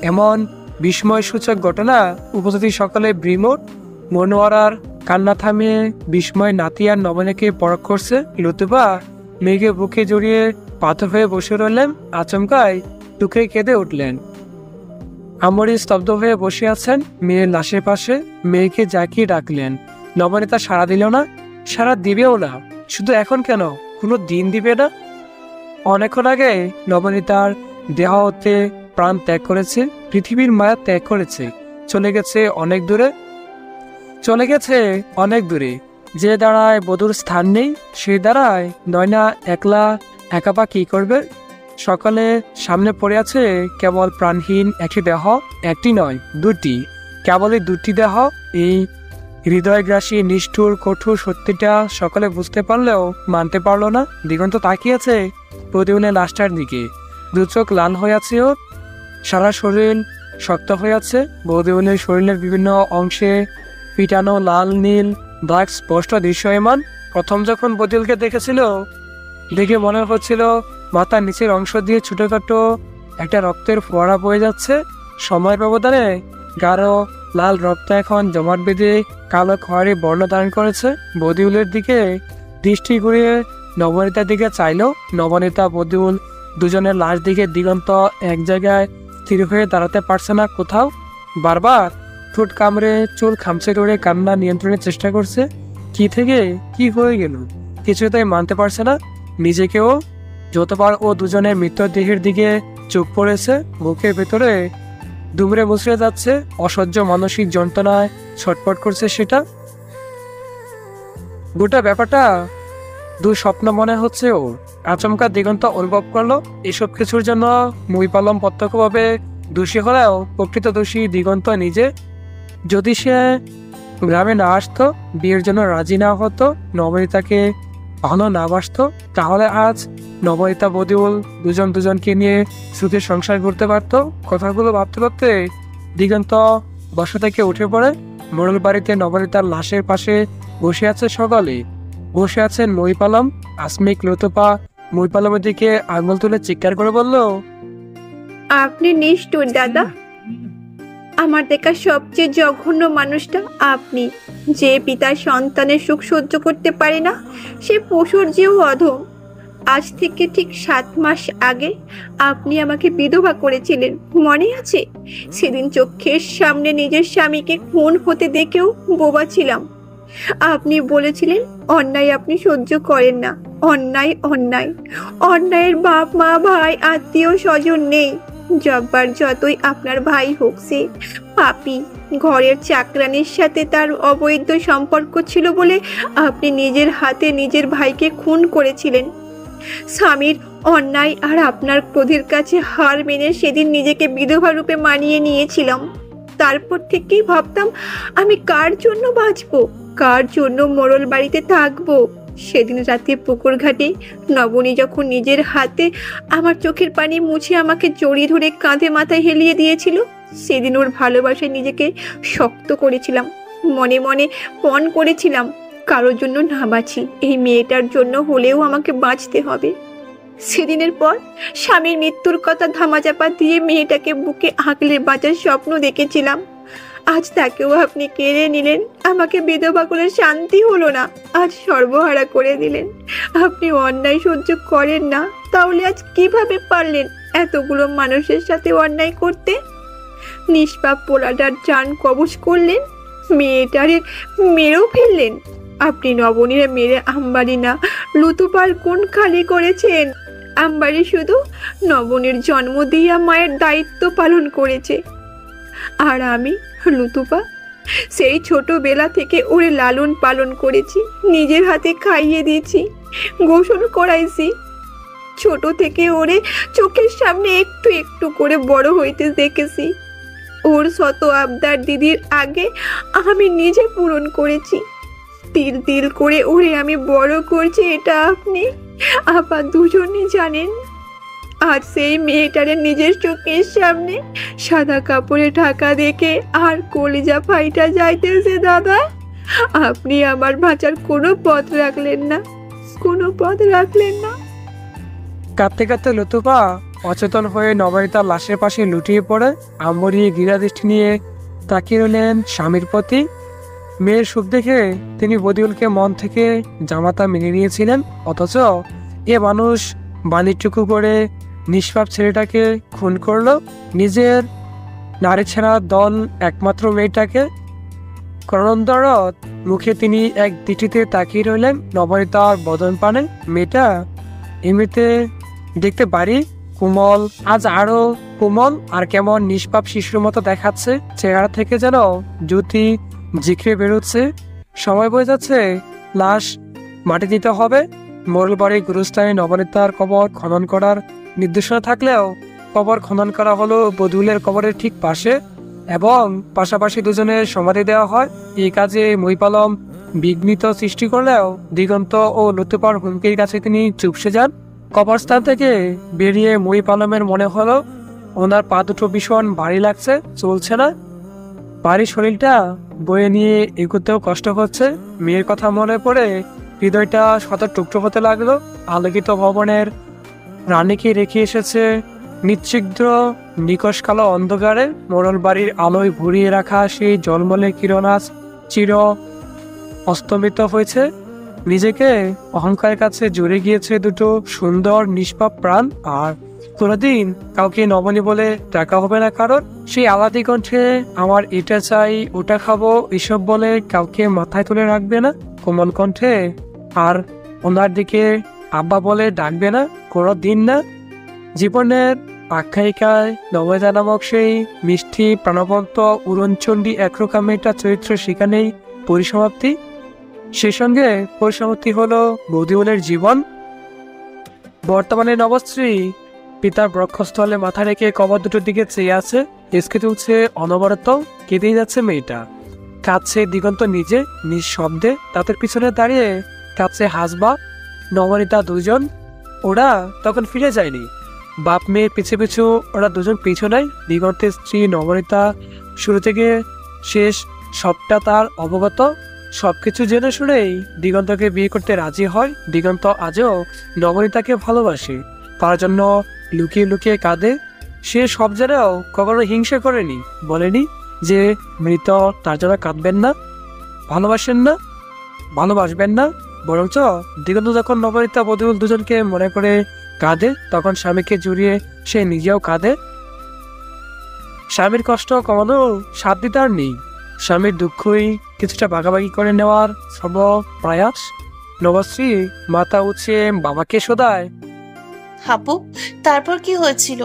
এমন বিস্ময়সূচক ঘটনা উপস্থিতি সকলে ব্রিমোট। মনোয়ারার কান্না থামিয়ে বিস্ময় নাতি আর নবনীকে পরখ করছে। লতুফা মেয়েকে বুকে জড়িয়ে পাথর হয়ে বসে রইলেন। আচমকায় টুকরে কেঁদে উঠলেন। আমরি স্তব্ধ হয়ে বসে আছেন মেয়ের লাশের পাশে। মেয়েকে জাকিয়ে ডাকলেন। নবনীতা সাড়া দিল না, সাড়া দিবেও না। শুধু এখন কেন, কোনো দিন দিবে না? অনেকক্ষণ আগে নবনীতার দেহ হতে প্রাণ ত্যাগ করেছে, পৃথিবীর মায়া ত্যাগ করেছে, চলে গেছে অনেক দূরে। চলে গেছে অনেক দূরে। যে দাঁড়ায় বধূর স্থান নেই, সে দাঁড়ায় নয়না একলা একাপা কি করবে? সকালে সামনে পড়ে আছে কেবল প্রাণহীন একটি দেহ। একটি নয়, দুটি। কেবলই দুটি দেহ। এই হৃদয়গ্রাসী নিষ্ঠুর কঠোর সত্যিটা সকলে বুঝতে পারলেও মানতে পারল না। দিগন্ত তাকিয়েছে প্রতিদিনের লাশটার দিকে। দু চোখ লাল হয়ে আছে ওর, সারা শরীর শক্ত হয়ে আছে। বৌদিবনের শরীরের বিভিন্ন অংশে পিটানো লাল নীল দাগ স্পষ্ট দৃশ্যমান। প্রথম যখন বদিলকে দেখেছিল, দেখে মনে হচ্ছিল মাথার নিচের অংশ দিয়ে ছোটখাটো একটা রক্তের ফোয়ারা বয়ে যাচ্ছে। সময়ের ব্যবধানে গাঢ় লাল রক্ত এখন জমাট বেঁধে কালো খয়েরি বর্ণ ধারণ করেছে। বদিউলের দিকে দৃষ্টি ঘুরিয়ে নবনীতার দিকে চাইল। নবনীতা বদিউল দুজনের লাশ দিকে দিগন্ত এক জায়গায় স্থির হয়ে দাঁড়াতে পারছে না কোথাও। বারবার ঠোঁট কামড়ে চুল খামচে ধরে কান্না নিয়ন্ত্রণের চেষ্টা করছে। কি থেকে কি হয়ে গেল কিছুতেই মানতে পারছে না নিজেকেও। যতবার ও দুজনের মৃতদেহের দিকে চোখ পড়েছে, বুকের ভেতরে দুমড়ে মুচড়ে যাচ্ছে। অসহ্য মানসিক যন্ত্রণায় ছটফট করছে সেটা। গোটা ব্যাপারটা দুঃস্বপ্ন মনে হচ্ছে ওর। আচমকা দিগন্ত অনুভব করলো এসব কিছুর জন্য মুইপালম প্রত্যক্ষভাবে দোষী হলেও প্রকৃত দোষী দিগন্ত নিজে। যদি সে গ্রামে না আসতো, বিয়ের জন্য রাজি না হতো, নবনীতাকে ভালো না বাসতো, তাহলে আজ নবনীতা বদিউল দুজনকে নিয়ে সুখে সংসার করতে পারতো। কথাগুলো ভাবতে ভাবতে দিগন্ত বসা থেকে উঠে পড়ে। মোড়ল বাড়িতে নবনীতার লাশের পাশে বসে আছে সকালে। বসে আছেন মহিপালম। আসমিক লতুপা মহিপালমের দিকে আঙুল তুলে চিৎকার করে বলল, আপনি নিষ্ঠুর দাদা। আমার দেখা সবচেয়ে জঘন্য মানুষটা আপনি। যে পিতার সন্তানের সুখ সহ্য করতে পারে না, সে পশুর চেয়েও অধম। আজ থেকে ঠিক 7 মাস আগে আপনি আমাকে বিধবা করেছিলেন, মনে আছে? সেদিন চোখের সামনে নিজের স্বামীকে খুন হতে দেখেও বোবা ছিলাম। আপনি বলেছিলেন অন্যায় আপনি সহ্য করেন না। অন্যায় অন্যায় অন্যায়ের বাপ মা ভাই আত্মীয় স্বজন নেই। জব্বার যতই আপনার ভাই হোক, সে পাপী। ঘরের চাকরানির সাথে তার অবৈধ সম্পর্ক ছিল বলে আপনি নিজের হাতে নিজের ভাইকে খুন করেছিলেন। স্বামীর অন্যায় আর আপনার ক্রোধের কাছে হার মেনে সেদিন নিজেকে বিধবা রূপে মানিয়ে নিয়েছিলাম। তারপর থেকেই ভাবতাম আমি কার জন্য বাঁচবো, কার জন্য মোড়ল বাড়িতে থাকবো। সেদিন রাতে পুকুর ঘাটে নবনী যখন নিজের হাতে আমার চোখের পানি মুছে আমাকে জড়িয়ে ধরে কাঁধে মাথায় হেলিয়ে দিয়েছিল, সেদিন ওর ভালোবাসায় নিজেকে শক্ত করেছিলাম। মনে মনে পণ করেছিলাম কারোর জন্য না বাঁচি, এই মেয়েটার জন্য হলেও আমাকে বাঁচতে হবে। সেদিনের পর স্বামীর মৃত্যুর কথা ধামাচাপা দিয়ে মেয়েটাকে বুকে আঁকলে বাঁচার স্বপ্ন দেখেছিলাম। আজ তাকেও আপনি কেড়ে নিলেন। আমাকে বিধবা করে শান্তি হলো না, আজ সর্বহারা করে দিলেন। আপনি অন্যায় সহ্য করেন না, তাহলে আজ কিভাবে পারলেন এতগুলো মানুষের সাথে অন্যায় করতে? নিষ্পাপ পোলাটার জান কবজ করলেন, মেয়েটারে মেরেও ফেললেন। আপনি নবনীরে মেরে আম্বারি না লুতুপার কোন খালি করেছেন। আম্বারি শুধু নবনীর জন্ম দিয়া মায়ের দায়িত্ব পালন করেছে, আর আমি লুতুপা সেই ছোটবেলা থেকে ওরে লালন পালন করেছি, নিজের হাতে খাইয়ে দিয়েছি, গোসল করাইছি। ছোট থেকে ওরে চোখের সামনে একটু একটু করে বড় হইতে দেখেছি। ওর শত আবদার দিদির আগে আমি নিজে পূরণ করেছি। তিল তিল করে ওরে আমি বড় করছি, এটা আপনি আপা দুজনই জানেন। আজ সেই মেয়েটারে নিজের চোখের সামনে সাদা কাপড়ে ঢাকা দেখে আর কলিজা ফাইটা যাইতেছে। দাদা, আপনি আমার বাঁচার কোনো পথ রাখলেন না, কোনো পথ রাখলেন না। কাঁদতে কাঁদতে লুতুপা অচেতন হয়ে নবনীতার লাশের পাশে লুটিয়ে পড়ে। আম্বরী গিরা দৃষ্টি নিয়ে তাকিয়ে রইলেন স্বামীর প্রতি। মেয়ের সুখ দেখে তিনি বদিউলকে মন থেকে জামাতা মেনে নিয়েছিলেন, অথচ এ মানুষ বাণিজ্যটুকু করে নিষ্পাপ ছেলেটাকে খুন করলো। নিজের নারী ছেঁড়া দল একমাত্র মেয়েটাকে। করন্দরত মুখে তিনি এক দৃষ্টিতে তাকিয়ে রইলেন নবনীতার বদন পানে। মেয়েটা এমনিতে দেখতে পারি কোমল, আজ আরো কোমল আর কেমন নিষ্পাপ শিশুর মতো দেখাচ্ছে। চেহারা থেকে যেন জ্যোতি জিখে বেরোচ্ছে। সময় বয়ে যাচ্ছে, লাশ মাটি দিতে হবে। মোরল বাড়ির গুরুস্থানে নবনীতার কবর খনন করার নির্দেশনা থাকলেও কবর খনন করা হলো বধূলের কবরের ঠিক পাশে এবং পাশাপাশি দুজনের সমাধি দেওয়া হয়। এই কাজে মহিপ আলম বিঘ্নিত সৃষ্টি করলেও দিগন্ত ও লুতুপার হুমকির কাছে তিনি চুপসে যান। কবরস্থান থেকে বেরিয়ে মহিপ আলমের মনে হলো ওনার পা দুটো ভীষণ ভারী লাগছে, চলছে না। ভারী শরীরটা বয়ে নিয়ে এগোতেও কষ্ট হচ্ছে। মেয়ের কথা মনে পড়ে হৃদয়টা শত টুকরো হতে লাগলো। আলোকিত ভবনের রানীকে রেখে এসেছে নিশ্চিদ্র নিকশ কালো অন্ধকারে। মোড়ল বাড়ির আলোয় ভরিয়ে রাখা সেই জলমলে কিরণ আজ চির অস্তমিত হয়েছে। নিজেকে অহংকারের কাছে জুড়ে গিয়েছে দুটো সুন্দর নিষ্পাপ প্রাণ। আর কোনোদিন কাউকে নবনী বলে ডাকা হবে না কারণ। সেই আলাদি কণ্ঠে আমার এটা চাই ওটা খাবো এসব বলে কাউকে মাথায় তুলে রাখবে না কোমল কণ্ঠে। আর ওনার দিকে আব্বা বলে ডাকবে না কোনো দিন না। জীবনের আখ্যায়িকায় নবনীতা নামক সেই মিষ্টি প্রাণবন্ত উড়নচণ্ডী একরোকা মেয়েটা চরিত্র সেখানেই পরিসমাপ্তি। সেই সঙ্গে পরিসমাপ্তি হলো বদিউলের জীবন। বর্তমানে নবশ্রী পিতার বক্ষস্থলে মাথা রেখে কবর দুটোর দিকে চেয়ে আছে। হেসকে তুলছে অনবরত, কেঁদেই যাচ্ছে মেয়েটা। কাঁদছে দিগন্ত নিজে নিঃশব্দে। তাদের পিছনে দাঁড়িয়ে কাঁদছে হাসবা নবনীতা দুজন। ওরা তখন ফিরে যায়নি। বাপ মেয়ের পিছু পিছু ওরা দুজন পিছু নেয়। দিগন্তের স্ত্রী নবনীতা শুরু থেকে শেষ সবটা তার অবগত। সবকিছু জেনে শুনেই দিগন্তকে বিয়ে করতে রাজি হয়। দিগন্ত আজও নবনীতাকে ভালোবাসে, তার জন্য লুকিয়ে লুকিয়ে কাঁদে। সে সব জেনেও কখনো হিংসা করেনি, বলেনি যে মৃত তার জন্য কাঁদবেন না, ভালোবাসেন না, ভালোবাসবেন না। বরঞ্চ দিগন্ত যখন নবনীতা বদিউল দুজনকে মনে করে কাঁদে তখন স্বামীকে জড়িয়ে সে নিজেও কাঁদে। স্বামীর কষ্ট কমানো সাধ্য তার নেই। স্বামীর দুঃখই কিছুটা ভাগাভাগি করে নেওয়ার সর্ব প্রয়াস। নবশ্রী মাথা উঁচিয়ে বাবাকে শোধায়, হাপু, তারপর কি হয়েছিল?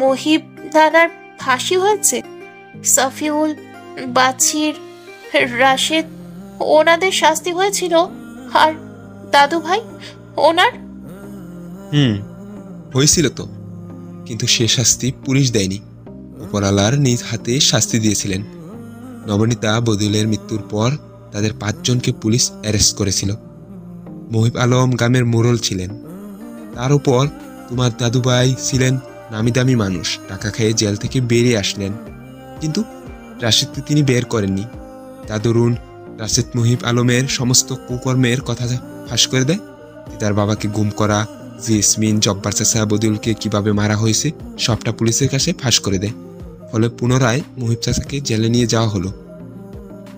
মহিব দাদার ফাঁসি হয়েছে? সফিউল, বাছির, রাশেদ ওনাদের শাস্তি হয়েছিল? আর দাদু ভাই ওনার? হয়েছিল তো, কিন্তু সে শাস্তি পুলিশ দেয়নি, উপরালার নিজ হাতে শাস্তি দিয়েছিলেন। নবনীতা বদিউলের মৃত্যুর পর তাদের 5 জনকে পুলিশ অ্যারেস্ট করেছিল। মহিব আলম গ্রামের মোড়ল ছিলেন, তার উপর তোমার দাদুভাই ছিলেন নামি দামি মানুষ, টাকা খেয়ে জেল থেকে বেরিয়ে আসলেন, কিন্তু রাশেদকে তিনি বের করেননি। তা দরুন রাশেদ মহিব আলমের সমস্ত কুকর্মের কথা ফাঁস করে দেয়। তার বাবাকে গুম করা, জেসমিন, জব্বার চাচা, বদিউলকে কিভাবে মারা হয়েছে সবটা পুলিশের কাছে ফাঁস করে দেয়। ফলে পুনরায় মুহিব চাচাকে জেলে নিয়ে যাওয়া হলো।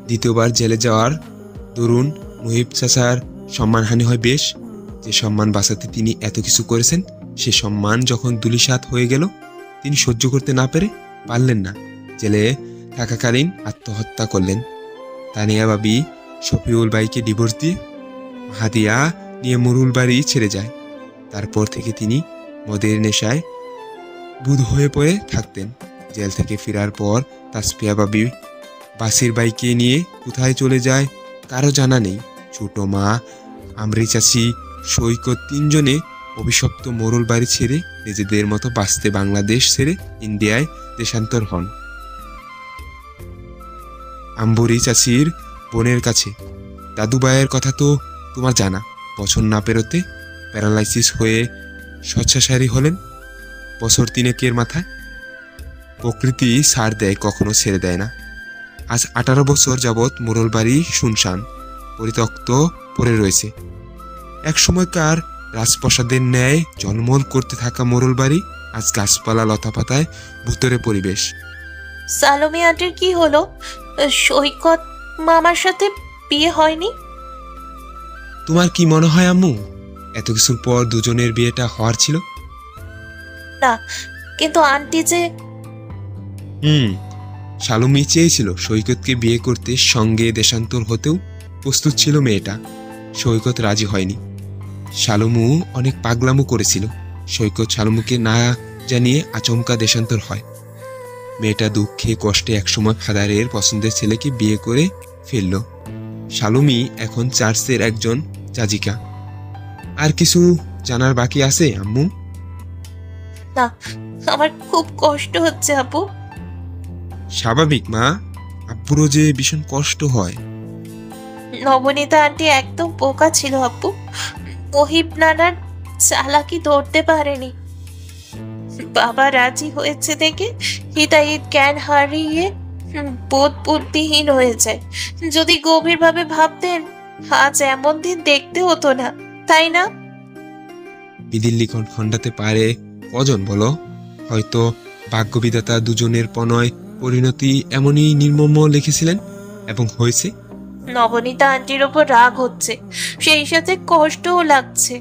দ্বিতীয়বার জেলে যাওয়ার দরুন মুহিব চাচার সম্মানহানি হয় বেশ। যে সম্মান বাঁচাতে তিনি এত কিছু করেছেন, সে সম্মান যখন ধূলিসাৎ হয়ে গেল, তিনি সহ্য করতে না পারলেন না। জেলে থাকাকালীন আত্মহত্যা করলেন। তানিয়া বাবি শফিউল ভাইকে ডিভোর্স দিয়ে হাদিয়া নিয়ে মুরুল বাড়ি ছেড়ে যায়। তারপর থেকে তিনি মদের নেশায় বুধ হয়ে পড়ে থাকতেন। জেল থেকে ফেরার পর তাসফিয়া বাবি বাসির বাইকে নিয়ে কোথায় চলে যায় কারো জানা নেই। ছোট মা, আমরি চাচি, সৈকত তিনজনে অভিশপ্ত মোরল বাড়ি ছেড়ে নিজেদের মতো বাঁচতে বাংলাদেশ ছেড়ে ইন্ডিয়ায় দেশান্তর হন। আম্বরি চাচির বোনের কাছে। দাদুভাইয়ের কথা তো তোমার জানা। বছর না পেরোতে প্যারালাইসিস হয়ে শয্যাশায়ী হলেন বছর 3 মাথায়। প্রকৃতি ছাড় দেয়, কখনো ছেড়ে দেয় না। আজ 18 বছর যাবৎ মোরল বাড়ি শুনশান পরিত্যক্ত পড়ে রয়েছে। এক সময়কার রাজপ্রাসাদের ন্যায় ঝলমল করতে থাকা মোরল বাড়ি আজ গাছপালা লতাপাতায় ভুতুরে পরিবেশ। সালোমি আন্টির কি হলো? সৈকত মামার সাথে বিয়ে হয়নি? তোমার কি মনে হয় আম্মু, এত কিছুর পর দুজনের বিয়েটা হওয়ার ছিল? না, কিন্তু আন্টি যে শালুমি চেয়েছিল সৈকতকে বিয়ে করতে, সঙ্গে দেশান্তর হতেও প্রস্তুত ছিল মেয়েটা। সৈকত রাজি হয়নি। শালুমু অনেক পাগলামো করেছিল। সৈকত শালুমুকে না জানিয়ে আচমকা দেশান্তর হয়। মেয়েটা দুঃখে কষ্টে একসময় ফাদারের পছন্দের ছেলেকে বিয়ে করে ফেলল। শালুমি এখন চার্চের একজন যাজিকা। আর কিছু জানার বাকি আছে আম্মু? না, আমার খুব কষ্ট হচ্ছে আপু। স্বাভাবিক মা, আব্বুরও যে ভীষণ কষ্ট হয়। নবনীতা আন্টি একদম বোকা ছিল আপু। মহিব নানার চালাকি ধরতে পারেনি। বাবা রাজি হয়েছে দেখে হিতাহিত জ্ঞান হারিয়ে বোধ বুদ্ধিহীন হয়ে যায়। যদি গভীরভাবে ভাবতেন আজ এমন দিন দেখতে হতো না, তাই না? বিধির লিখন খণ্ডাতে পারে কজন বলো? হয়তো ভাগ্যবিধাতা দুজনের পনয় পরিণতি এমনই নির্মম লিখেছিলেন এবং হয়েছে। নবনীতা আন্টির ওপর রাগ হচ্ছে, সেই সাথে কষ্টও লাগছে।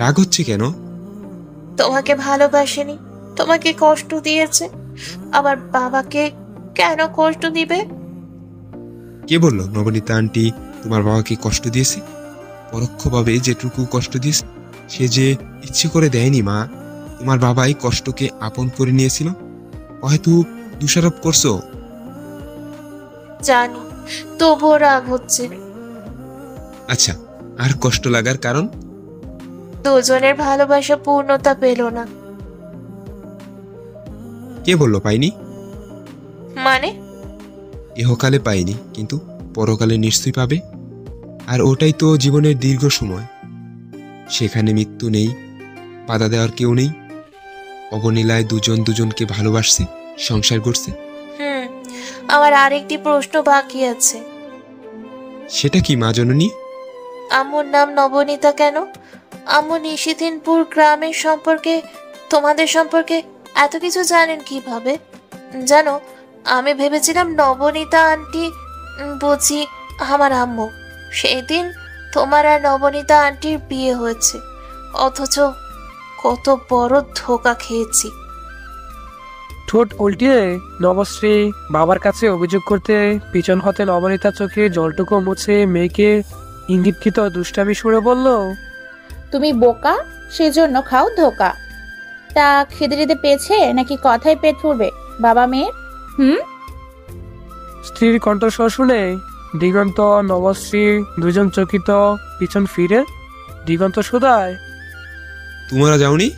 রাগ হচ্ছে কেন? তোমাকে ভালোবাসেনি, তোমাকে কষ্ট দিয়েছে। আবার বাবাকে কেন কষ্ট দিবে? কে বললো নবনীতা আন্টি তোমার বাবাকে কষ্ট দিয়েছে? পরোক্ষভাবে যেটুকু কষ্ট দিয়েছে সে যে ইচ্ছে করে দেয়নি মা। তোমার বাবাই কষ্টকে আপন করে নিয়েছিল। হয়তো দোষারোপ করছো। জানি, তবুও রাগ হচ্ছে। আচ্ছা, আর কষ্ট লাগার কারণ? দুজনের ভালোবাসা পূর্ণতা পেল না। কে বললো পাইনি? মানে? ইহকালে পাইনি, কিন্তু পরকালে নিশ্চয়ই পাবে। আর ওটাই তো জীবনের দীর্ঘ সময়। সেখানে মৃত্যু নেই, বাধা দেওয়ার কেউ নেই। অবনীলায় দুজন দুজনকে ভালোবাসছে, সংসার করছে। আমার আরেকটি প্রশ্ন বাকি আছে। সেটা কি মা জননী? আম্মুর নাম নবনীতা কেন? আম্মু নিশিদিনপুর গ্রামের সম্পর্কে, তোমাদের সম্পর্কে এত কিছু জানেন কিভাবে? জানো, আমি ভেবেছিলাম নবনীতা আন্টি বুঝি আমার আম্মু। সেদিন তোমার আর নবনীতা আন্টির বিয়ে হয়েছে, অথচ কত বড় ধোঁকা খেয়েছি। ঠোঁট উল্টিয়ে নবশ্রী বাবার কাছে অভিযোগ করতে পিছন হতে নবনীতা চোখে জলটুকু মুছে মেয়েকে ইঙ্গিতকৃত দুষ্টামি সুরে বলল, তুমি বোকা, সেজন্য খাও ধোকা। তা খিদে টিদে পেয়েছে নাকি কথায় পেট ফুরবে বাবা মেয়ের? স্ত্রীর কণ্ঠস্বর শুনে দিগন্ত নবশ্রী দুজন চকিত পিছন ফিরে দিগন্ত শুধায়, তোমরা যাওনি?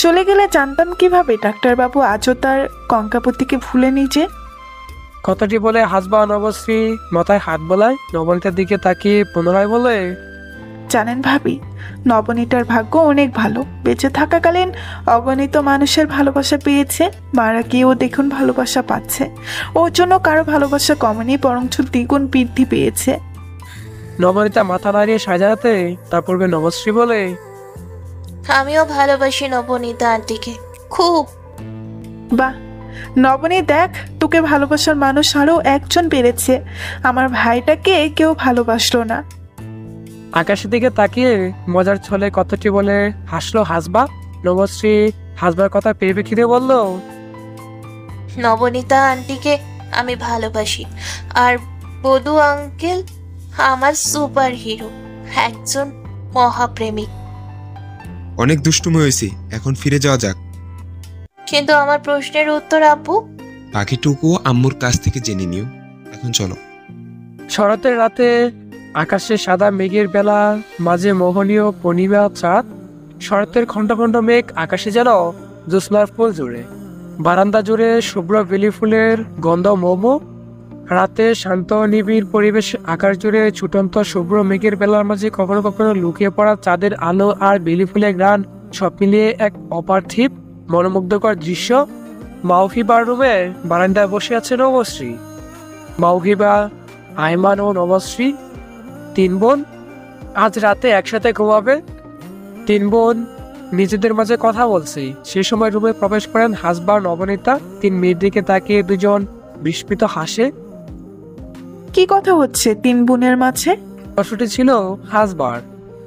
চলে গেলে জানতাম কিভাবে ডাক্তারবাবু আজও তার কঙ্কাপতিকে ভুলেনি যে? কথাটি বলে হাসবা নবশ্রী মাথায় হাত বোলায়। নবনীতার দিকে তাকিয়ে পুনরায় বলে, জানেন ভাবি, নবনীতার ভাগ্য অনেক ভালো। বেঁচে থাকাকালীন অগণিত মানুষের ভালোবাসা পেয়েছে, মারা গিয়েও দেখুন ভালোবাসা পাচ্ছে। ওর জন্য কারো ভালোবাসা কমেনি, বরঞ্চ দ্বিগুণ বৃদ্ধি পেয়েছে। নবনীতা মাথা নাড়িয়ে সাজাতে তার পূর্বে নবশ্রী বলে, আমিও ভালোবাসি নবনীতা আন্টিকে খুব। বাহ নবনী, দেখ তোকে ভালোবাসার মানুষ আরও একজন পেরেছে। আমার ভাইটাকে কেউ ভালোবাসলো না। আকাশের দিকে তাকিয়ে মজার ছলে কথাটি বলে হাসলো হাসবা। নবশ্রী হাসবার কথা পরিপ্রেক্ষিতে বলল, নবনীতা আন্টিকে আমি ভালোবাসি, আর বধু আঙ্কেল আমার সুপার হিরো, একজন মহাপ্রেমিক। অনেক দুষ্টুমি হয়েছে, এখন ফিরে যাওয়া যাক। কিন্তু আমার প্রশ্নের উত্তর আব্বু? বাকিটুকু আম্মুর কাছ থেকে জেনে নিও। এখন চলো। শরতের রাতে আকাশে সাদা মেঘের বেলা, মাঝে মোহনীয় পূর্ণিমা চাঁদ। শরতের খণ্ড খণ্ড মেঘ আকাশে যেন জ্যোৎস্নার ফুল জুড়ে। বারান্দা জুড়ে শুভ্র বেলি ফুলের গন্ধ মোমো। রাতে শান্ত নিবিড় পরিবেশ, আকাশ জুড়ে ছুটন্ত শুভ্র মেঘের বেলার মাঝে কখনো কখনো লুকিয়ে পড়া চাঁদের আলো আর বেলি ফুলের গান, সব মিলিয়ে এক অপার্থিব মনোমুগ্ধকর দৃশ্য। মাওহিবার রুমের বারান্দায় বসে আছে নবশ্রী। মাওহিবা, আয়মান ও নবশ্রী, তিন বোন আজ রাতে একসাথে ঘুমাবে। তিন বোন নিজেদের মাঝে কথা বলছে। সে সময় রুমে প্রবেশ করেন হাসবা নবনীতা। তিন মেয়ের দিকে তাকিয়ে দুজন বিস্মিত হাসে। কি কথা হচ্ছে তিন বোনের মাঝে? প্রশ্নটি ছিল হাসবার।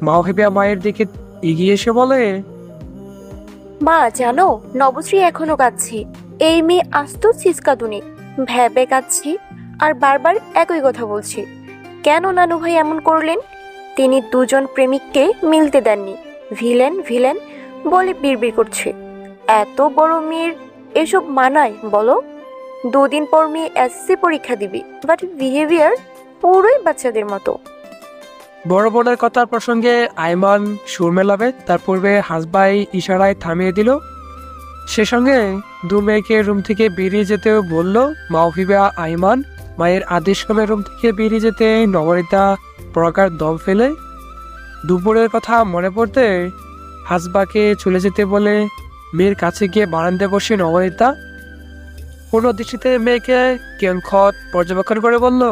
মাওহিবা মায়ের দিকে এগিয়ে এসে বলে, মা জানো, নবশ্রী এখনো কাঁদছে। এই মেয়ে আস্ত ছিচকাদুনি, ভ্যাবে কাঁদছি আর বারবার একই কথা বলছে। কেন নানু ভাই এমন করলেন? তিনি দুজন প্রেমিককে মিলতে দেননি। ভিলেন ভিলেন বলে বিড়বিড় করছে। এত বড় মেয়ের এসব মানায় বলো? দুদিন পর মেয়ে এসএসসি পরীক্ষা দিবি, বাট বিহেভিয়ার পুরোই বাচ্চাদের মতো। বড় বোনের কথার প্রসঙ্গে আয়মান সুর মেলাবে, তার পূর্বে হাসবাই ইশারায় থামিয়ে দিল। সে সঙ্গে দু মেয়েকে রুম থেকে বেরিয়ে যেতে বলল মাওহিবা আয়মান। মায়ের আদেশ ক্রমে রুম থেকে বেরিয়ে যেতে নবনীতা প্রকার দম ফেলে। দুপুরের কথা মনে পড়তে হাসবাকে চলে যেতে বলে মেয়ের কাছে গিয়ে বারান্দায় বসে নবনীতা কোনো দৃষ্টিতে মেয়েকে কিয়ৎক্ষণ পর্যবেক্ষণ করে বলল,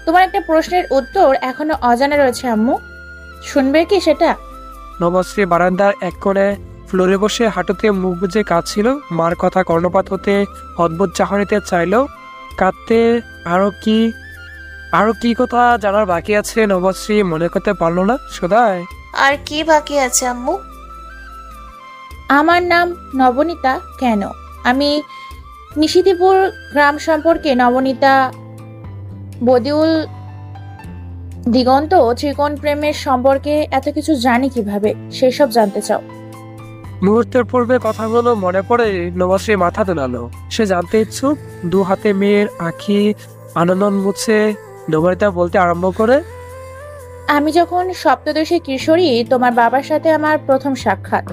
তোমার একটা প্রশ্নের উত্তর এখনো অজানা রয়েছে আম্মু, শুনবে কি সেটা? নবশ্রী বারান্দার এক কোণে ফ্লোরে বসে হাঁটুতে মুখ বুজে কাঁদছিল। মার কথা কর্ণপাত হতে অদ্ভুত চাহনিতে চাইল কাঁদতে। আরো কি কথা জানার বাকি আছে নবশ্রী মনে করতে পারলো না। সদায় আর কি বাকি আছে আম্মু? আমার নাম নবনীতা কেন? আমি নিশিদিপুর গ্রাম সম্পর্কে, নবনীতা, বদিউল, দিগন্ত, ত্রিকোণ প্রেমের সম্পর্কে এত কিছু জানি কিভাবে, সেসব জানতে চাও? মুহূর্তের পূর্বে কথাগুলো মনে পড়ে নবশ্রী মাথা তোলালো। সে জানতে ইচ্ছুক। দু হাতে মেয়ের আঁখি আনন্দ মুছে নবনীতা বলতে আরম্ভ করে, আমি যখন সপ্তদশী কিশোরী, তোমার বাবার সাথে আমার প্রথম সাক্ষাৎ।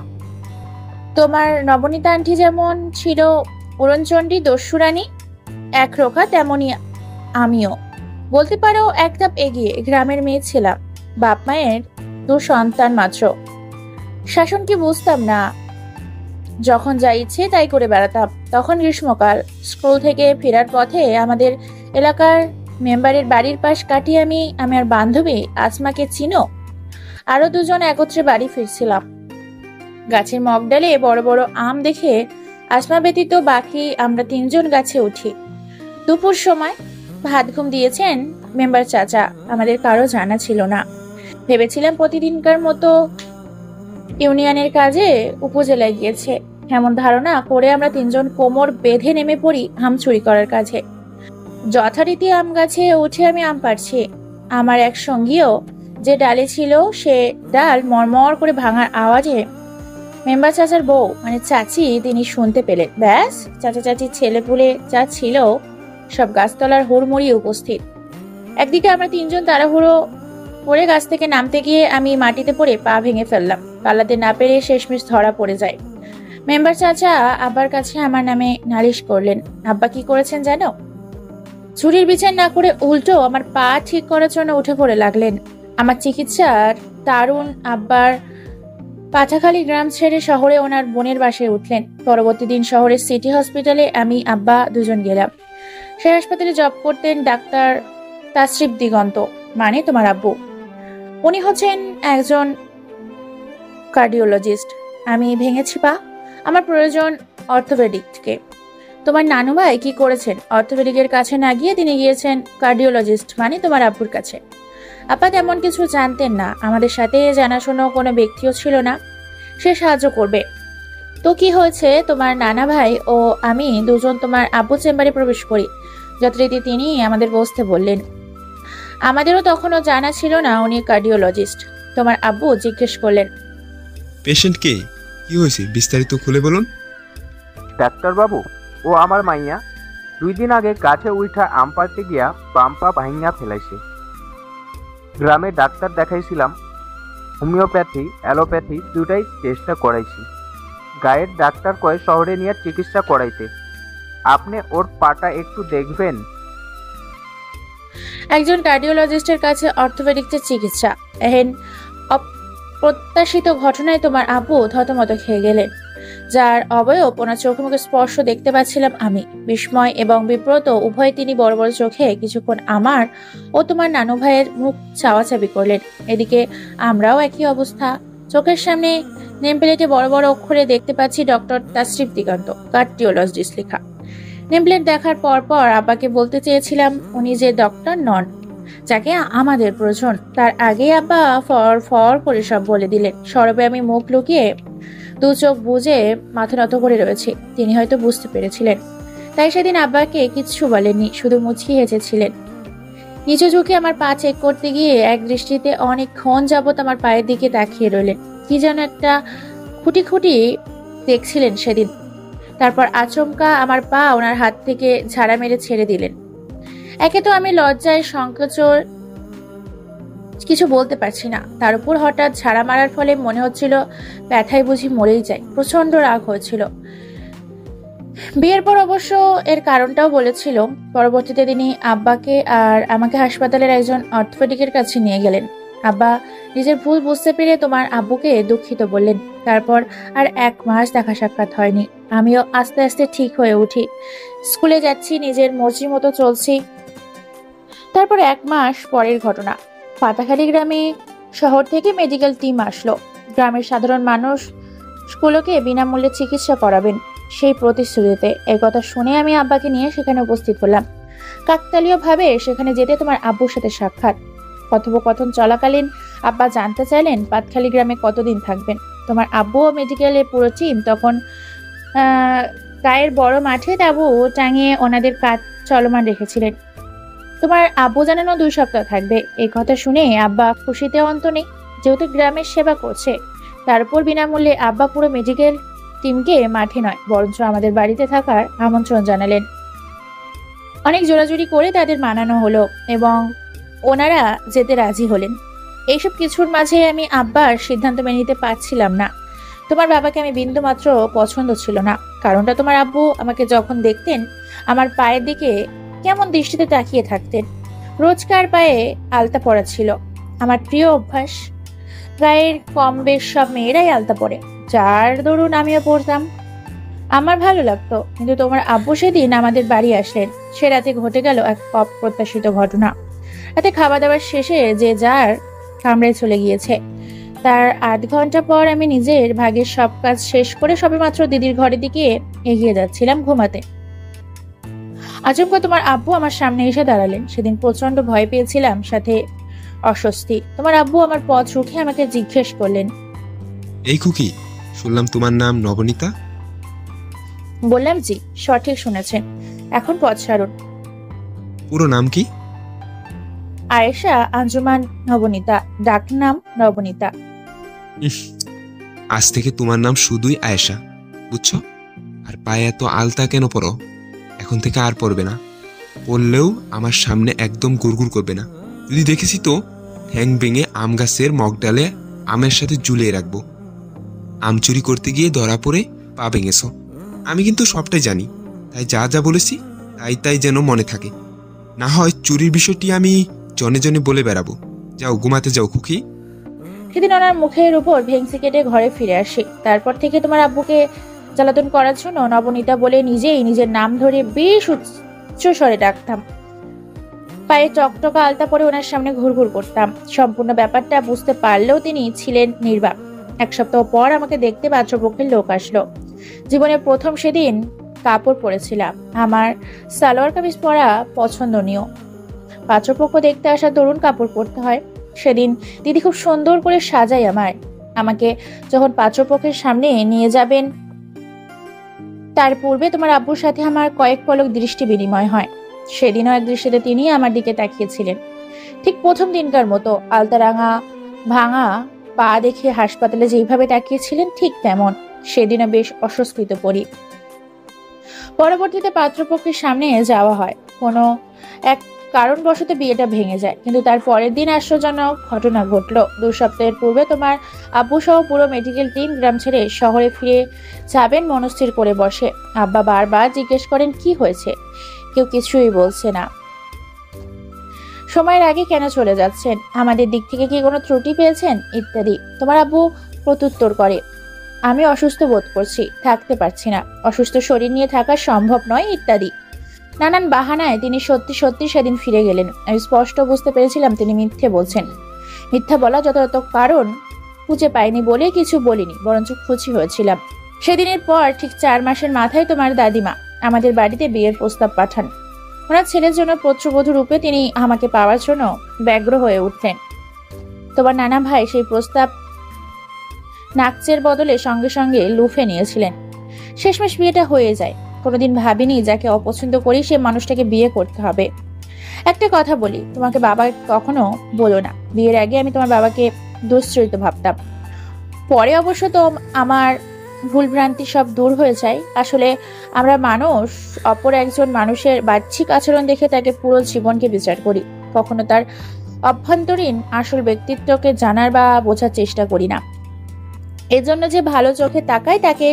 তোমার নবনীতা আন্টি যেমন ছিল উড়নচণ্ডী দস্যুরানী একরোখা, তেমনই আমিও বলতে পারো এক ধাপ এগিয়ে। গ্রামের মেয়ে ছিলাম, বাপ মায়ের দু সন্তান মাত্র। শাসন কি বুঝতাম না, যখন যা ইচ্ছে তাই করে বেড়াতাম। তখন গ্রীষ্মকাল, স্কুল থেকে ফেরার পথে আমাদের এলাকার মেম্বারের বাড়ির পাশ কাটিয়ে আমি আমার বান্ধবী আসমাকে চিনো, আরো দুজন একত্রে বাড়ি ফিরছিলাম। গাছের মগডালে বড় বড় আম দেখে আসমা ব্যতীত বাকি আমরা তিনজন গাছে উঠি। দুপুর সময় ভাত ঘুম দিয়েছেন মেম্বার চাচা, আমাদের কারো জানা ছিল না। ভেবেছিলাম প্রতিদিনকার মতো ইউনিয়নের কাজে উপজেলায় গিয়েছে। এমন ধারণা করে আমরা তিনজন কোমর বেঁধে নেমে পড়ি আম চুরি করার কাজে। যথারীতি আম গাছে উঠে আমি আম পাড়ছি। আমার এক সঙ্গীও যে ডালে ছিল, সে ডাল মরমর করে ভাঙার আওয়াজে মেম্বার চাচার বউ মানে চাচি তিনি শুনতে পেলেন। ব্যাস, চাচা চাচির ছেলেপুলে যা ছিল সব গাছতলার হুড়মুড়িয়ে উপস্থিত। একদিকে আমরা তিনজন তাড়াহুড়ো করে গাছ থেকে নামতে গিয়ে আমি মাটিতে পড়ে পা ভেঙে ফেললাম। পালাতে না পেরে শেষমেশ ধরা পড়ে যায়। মেম্বার চাচা আব্বার কাছে আমার নামে নালিশ করলেন। আব্বা কি করেছেন জানো? চুরির বিচার না করে উল্টো আমার পা ঠিক করার জন্য উঠে পড়ে লাগলেন। আমার চিকিৎসার দারুণ আব্বার পাঠাখালী গ্রাম ছেড়ে শহরে ওনার বোনের বাসায় উঠলেন। পরবর্তী দিন শহরের সিটি হসপিটালে আমি আব্বা দুজন গেলাম। সেই হাসপাতালে জব করতেন ডাক্তার তাসরিফ দিগন্ত, মানে তোমার আব্বু। উনি হচ্ছেন একজন কার্ডিওলজিস্ট। আমি ভেঙেছি পা, আমার প্রয়োজন অর্থোপেডিককে। তোমার নানু ভাই কি করেছেন? অর্থোপেডিকের কাছে না গিয়ে তিনি গিয়েছেন কার্ডিওলজিস্ট, মানে তোমার আব্বুর কাছে। আপা তেমন কিছু জানতেন না, আমাদের সাথে জানাশোনা কোনো ব্যক্তিও ছিল না সে সাহায্য করবে। তো কি হয়েছে, তোমার নানা ভাই ও আমি দুজন তোমার আব্বু চেম্বারে প্রবেশ করি। যথারীতি তিনি আমাদের বসতে বললেন। আমাদেরও তখনও জানা ছিল না উনি কার্ডিওলজিস্ট। তোমার আব্বু জিজ্ঞেস করলেন, পেশেন্ট কে? কি হয়েছে বিস্তারিত খুলে বলুন। ডাক্তারবাবু, ও আমার মাইয়া 2 দিন আগে গাছে উঠা আম পাড়তে গিয়া বাম পা ভাঙিয়া ফেলাইছে। গ্রামে ডাক্তার দেখাইছিলাম, হোমিওপ্যাথি অ্যালোপ্যাথি দুটাই চেষ্টা করাইছি। গায়ের ডাক্তার কয় শহরে নিয়ে চিকিৎসা করাইতে। আপনি ওর পাটা একটু দেখবেন? একজন কার্ডিওলজিস্টের কাছে অর্থোপেডিক্সের চিকিৎসা, এহেন অপ্রত্যাশিত ঘটনায় তোমার আব্বু থতমত খেয়ে গেলেন। যার অবয়ব ওনার চোখে মুখে স্পর্শ দেখতে পাচ্ছিলাম আমি। বিস্ময় এবং বিব্রত উভয় তিনি বড় বড় চোখে কিছুক্ষণ আমার ও তোমার নানু ভাইয়ের মুখ চাওয়াচাবি করলেন। এদিকে আমরাও একই অবস্থা। চোখের সামনে নেমপ্লেটে বড় বড় অক্ষরে দেখতে পাচ্ছি ডক্টর তাসরিফ দিগন্ত, কার্ডিওলজিস্ট লেখা। নেমপ্লেট দেখার পর আব্বাকে বলতে চেয়েছিলাম উনি যে ডক্টর নন, যাকে আমাদের প্রয়োজন। তার আগে আব্বা ফর করে সব বলে দিলেন। সরবে আমি মুখ লুকিয়ে 2 চোখ বুজে মাথা নত করে রয়েছি। তিনি হয়তো বুঝতে পেরেছিলেন, তাই সেদিন আব্বাকে কিচ্ছু বলেননি, শুধু মুচকি হেসেছিলেন। নিচু ঝুঁকে আমার পা চেক করতে গিয়ে এক দৃষ্টিতে অনেকক্ষণ যাবত আমার পায়ের দিকে তাকিয়ে রইলেন। কি যেন একটা খুঁটি খুঁটি দেখছিলেন সেদিন। তারপর আচমকা আমার পা ওনার হাত থেকে ঝাড়া মেরে ছেড়ে দিলেন। একে তো আমি লজ্জায় সংকোচর কিছু বলতে পারছি না, তার উপর হঠাৎ ঝাড়া মারার ফলে মনে হচ্ছিল ব্যথায় বুঝি মরেই যায়। প্রচন্ড রাগ হয়েছিল। বিয়ের পর অবশ্য এর কারণটাও বলেছিল। পরবর্তীতে তিনি আব্বাকে আর আমাকে হাসপাতালের একজন অর্থোপেডিকের কাছে নিয়ে গেলেন। আব্বা নিজের ভুল বুঝতে পেরে তোমার আব্বুকে দুঃখিত বললেন। তারপর আর 1 মাস দেখা সাক্ষাৎ হয়নি। আমিও আস্তে আস্তে ঠিক হয়ে উঠি, স্কুলে যাচ্ছি, নিজের মর্জি মতো চলছি। তারপর 1 মাস পরের ঘটনা। পাতাখালী গ্রামে শহর থেকে মেডিকেল টিম আসলো। গ্রামের সাধারণ মানুষ গুলোকে বিনামূল্যে চিকিৎসা করাবেন সেই প্রতিশ্রুতিতে। এই কথা শুনে আমি আব্বাকে নিয়ে সেখানে উপস্থিত হলাম। কাকতালীয় ভাবে সেখানে যেতে তোমার আব্বুর সাথে সাক্ষাৎ। কথোপকথন চলাকালীন আব্বা জানতে চাইলেন পাতখালী গ্রামে কতদিন থাকবেন। তোমার আব্বু ও মেডিকেলের পুরো টিম তখন গায়ের বড় মাঠে তাঁবু টাঙিয়ে ওনাদের কাজ চলমান রেখেছিলেন। তোমার আব্বু জানানো 2 সপ্তাহ থাকবে। এই কথা শুনে আব্বা খুশিতে অন্ত নেই, যেহেতু গ্রামের সেবা করছে। তারপর বিনামূল্যে আব্বা পুরো মেডিকেল টিমকে মাঠে নয় বরঞ্চ আমাদের বাড়িতে থাকার আমন্ত্রণ জানালেন। অনেক জোরাজুরি করে তাদের মানানো হলো এবং ওনারা যেতে রাজি হলেন। এইসব কিছুর মাঝে আমি আব্বার সিদ্ধান্ত মেনে নিতে পারছিলাম না। তোমার বাবাকে আমি বিন্দু মাত্র পছন্দ ছিল না। কারণটা তোমার আব্বু আমাকে যখন দেখতেন আমার পায়ের দিকে কেমন দৃষ্টিতে তাকিয়ে থাকতেন। রোজকার পায়ে আলতা পরা ছিল আমার প্রিয় অভ্যাস। গায়ের কম বেশ সব মেয়েরাই আলতা পরে, যার দরুন আমিও পড়তাম। আমার ভালো লাগতো। কিন্তু তোমার আব্বু সেদিন আমাদের বাড়ি আসলেন। সে রাতে ঘটে গেল এক অপ্রত্যাশিত ঘটনা। রাতে খাওয়া দাওয়ার শেষে যে যার কামরায় চলে গিয়েছে। তার 8 ঘন্টা পর আমি নিজের ভাগের সব কাজ শেষ করে সবেমাত্র দিদির ঘরের দিকে এগিয়ে যাচ্ছিলাম ঘুমাতে। আচমকা তোমার আব্বু আমার সামনে এসে দাঁড়ালেন। সেদিন প্রচন্ড ভয় পেয়েছিলাম, সাথে অস্বস্তি। তোমার আব্বু আমার পথ রুখে আমাকে জিজ্ঞেস করলেন, এই খুকি, শুনলাম তোমার নাম নবনীতা? বললাম জি, সঠিক শুনেছেন। এখন পথ সারুন। পুরো নাম কি? আয়েশা আঞ্জুমান নবনীতা, ডাক নাম নবনীতা। আজ থেকে তোমার নাম শুধুই আয়েশা, বুঝছো? আর পায়ে এত আলতা কেন পরো? এখন থেকে আর পরবে না। পরলেও আমার সামনে একদম গুড়গুড় করবে না। যদি দেখেছি তো ঠ্যাং ভেঙে আম গাছের মগডালে আমের সাথে ঝুলিয়ে রাখবো। আম চুরি করতে গিয়ে ধরা পড়ে পা ভেঙেছ। আমি কিন্তু সবটাই জানি, তাই যা যা বলেছি তাই যেন মনে থাকে। না হয় চুরির বিষয়টি আমি জনে জনে বলে বেড়াবো। যাও ঘুমাতে যাও খুকি। সেদিন ওনার মুখের উপর ভেংসি কেটে ঘরে ফিরে আসি। তারপর থেকে তোমার আব্বুকে জ্বালাতন করার জন্য নবনীতা বলে নিজেই নিজের নাম ধরে বেশ উচ্চ স্বরে ডাকতাম। পায়ে টকটকা আলতা পরে ওনার সামনে ঘুরঘুর করতাম। সম্পূর্ণ ব্যাপারটা বুঝতে পারলেও তিনি ছিলেন নির্বাক। 1 সপ্তাহ পর আমাকে দেখতে পাত্রপক্ষের লোক আসলো। জীবনের প্রথম সেদিন কাপড় পরেছিলাম। আমার সালোয়ার কামিজ পরা পছন্দনীয়। পাত্রপক্ষ দেখতে আসা তরুণ কাপড় পরতে হয়। সেদিন দিদি খুব সুন্দর করে সাজাই আমাকে যখন পাত্রপক্ষের সামনে নিয়ে যাবেন তার পূর্বে তোমার আব্বুর সাথে আমার কয়েক পলক দৃষ্টি বিনিময় হয়। সেদিনও এক দৃষ্টিতে তিনি আমার দিকে তাকিয়েছিলেন, ঠিক প্রথম দিনকার মতো। আলতারাঙা ভাঙা পা দেখে হাসপাতালে যেইভাবে তাকিয়েছিলেন ঠিক তেমন। সেদিনও বেশ অস্বস্তিতে পড়ি। পরবর্তীতে পাত্রপক্ষের সামনে যাওয়া হয়। কোনো এক কারণবশত বিয়েটা ভেঙে যায়, কিন্তু তার পরের দিন আশ্চর্যজনক ঘটনা ঘটলো। 2 সপ্তাহের পূর্বে তোমার আব্বু সহ পুরো মেডিকেল টিম গ্রাম ছেড়ে শহরে ফিরে যাবেন মনস্থির করে বসে। আব্বা বারবার জিজ্ঞেস করেন কি হয়েছে, কেউ কিছুই বলছে না। সময়ের আগে কেন চলে যাচ্ছেন, আমাদের দিক থেকে কি কোনো ত্রুটি পেয়েছেন ইত্যাদি। তোমার আব্বু প্রত্যুত্তর করে, আমি অসুস্থ বোধ করছি, থাকতে পারছি না, অসুস্থ শরীর নিয়ে থাকা সম্ভব নয় ইত্যাদি। নানান বাহানায় তিনি সত্যি সত্যি সেদিন ফিরে গেলেন। আমি স্পষ্ট বুঝতে পেরেছিলাম তিনি মিথ্যে বলছেন। মিথ্যা বলা যথাযথ কারণ খুঁজে পাইনি বলে কিছু বলিনি, বরঞ্চ খুশি হয়েছিলাম। সেদিনের পর ঠিক 4 মাসের মাথায় তোমার দাদিমা আমাদের বাড়িতে বিয়ের প্রস্তাব পাঠান। ওনার ছেলের জন্য পুত্রবধূ রূপে তিনি আমাকে পাওয়ার জন্য ব্যগ্র হয়ে উঠলেন। তোমার নানা ভাই সেই প্রস্তাব নাকচের বদলে সঙ্গে সঙ্গে লুফে নিয়েছিলেন। শেষমেশ বিয়েটা হয়ে যায়। কোনোদিন ভাবিনি যাকে অপছন্দ করি সে মানুষটাকে বিয়ে করতে হবে। একটা কথা বলি, তোমাকে বাবা কখনো বলো না। বিয়ের আগে আমি তোমার বাবাকে দুশ্চরিত ভাবতাম। পরে অবশ্য তো আমার ভুলভ্রান্তি সব দূর হয়ে যায়। আসলে আমরা মানুষ অপর একজন মানুষের বাহ্যিক আচরণ দেখে তাকে পুরো জীবনকে বিচার করি, কখনো তার অভ্যন্তরীণ আসল ব্যক্তিত্বকে জানার বা বোঝার চেষ্টা করি না। এজন্য যে ভালো চোখে তাকায় তাকে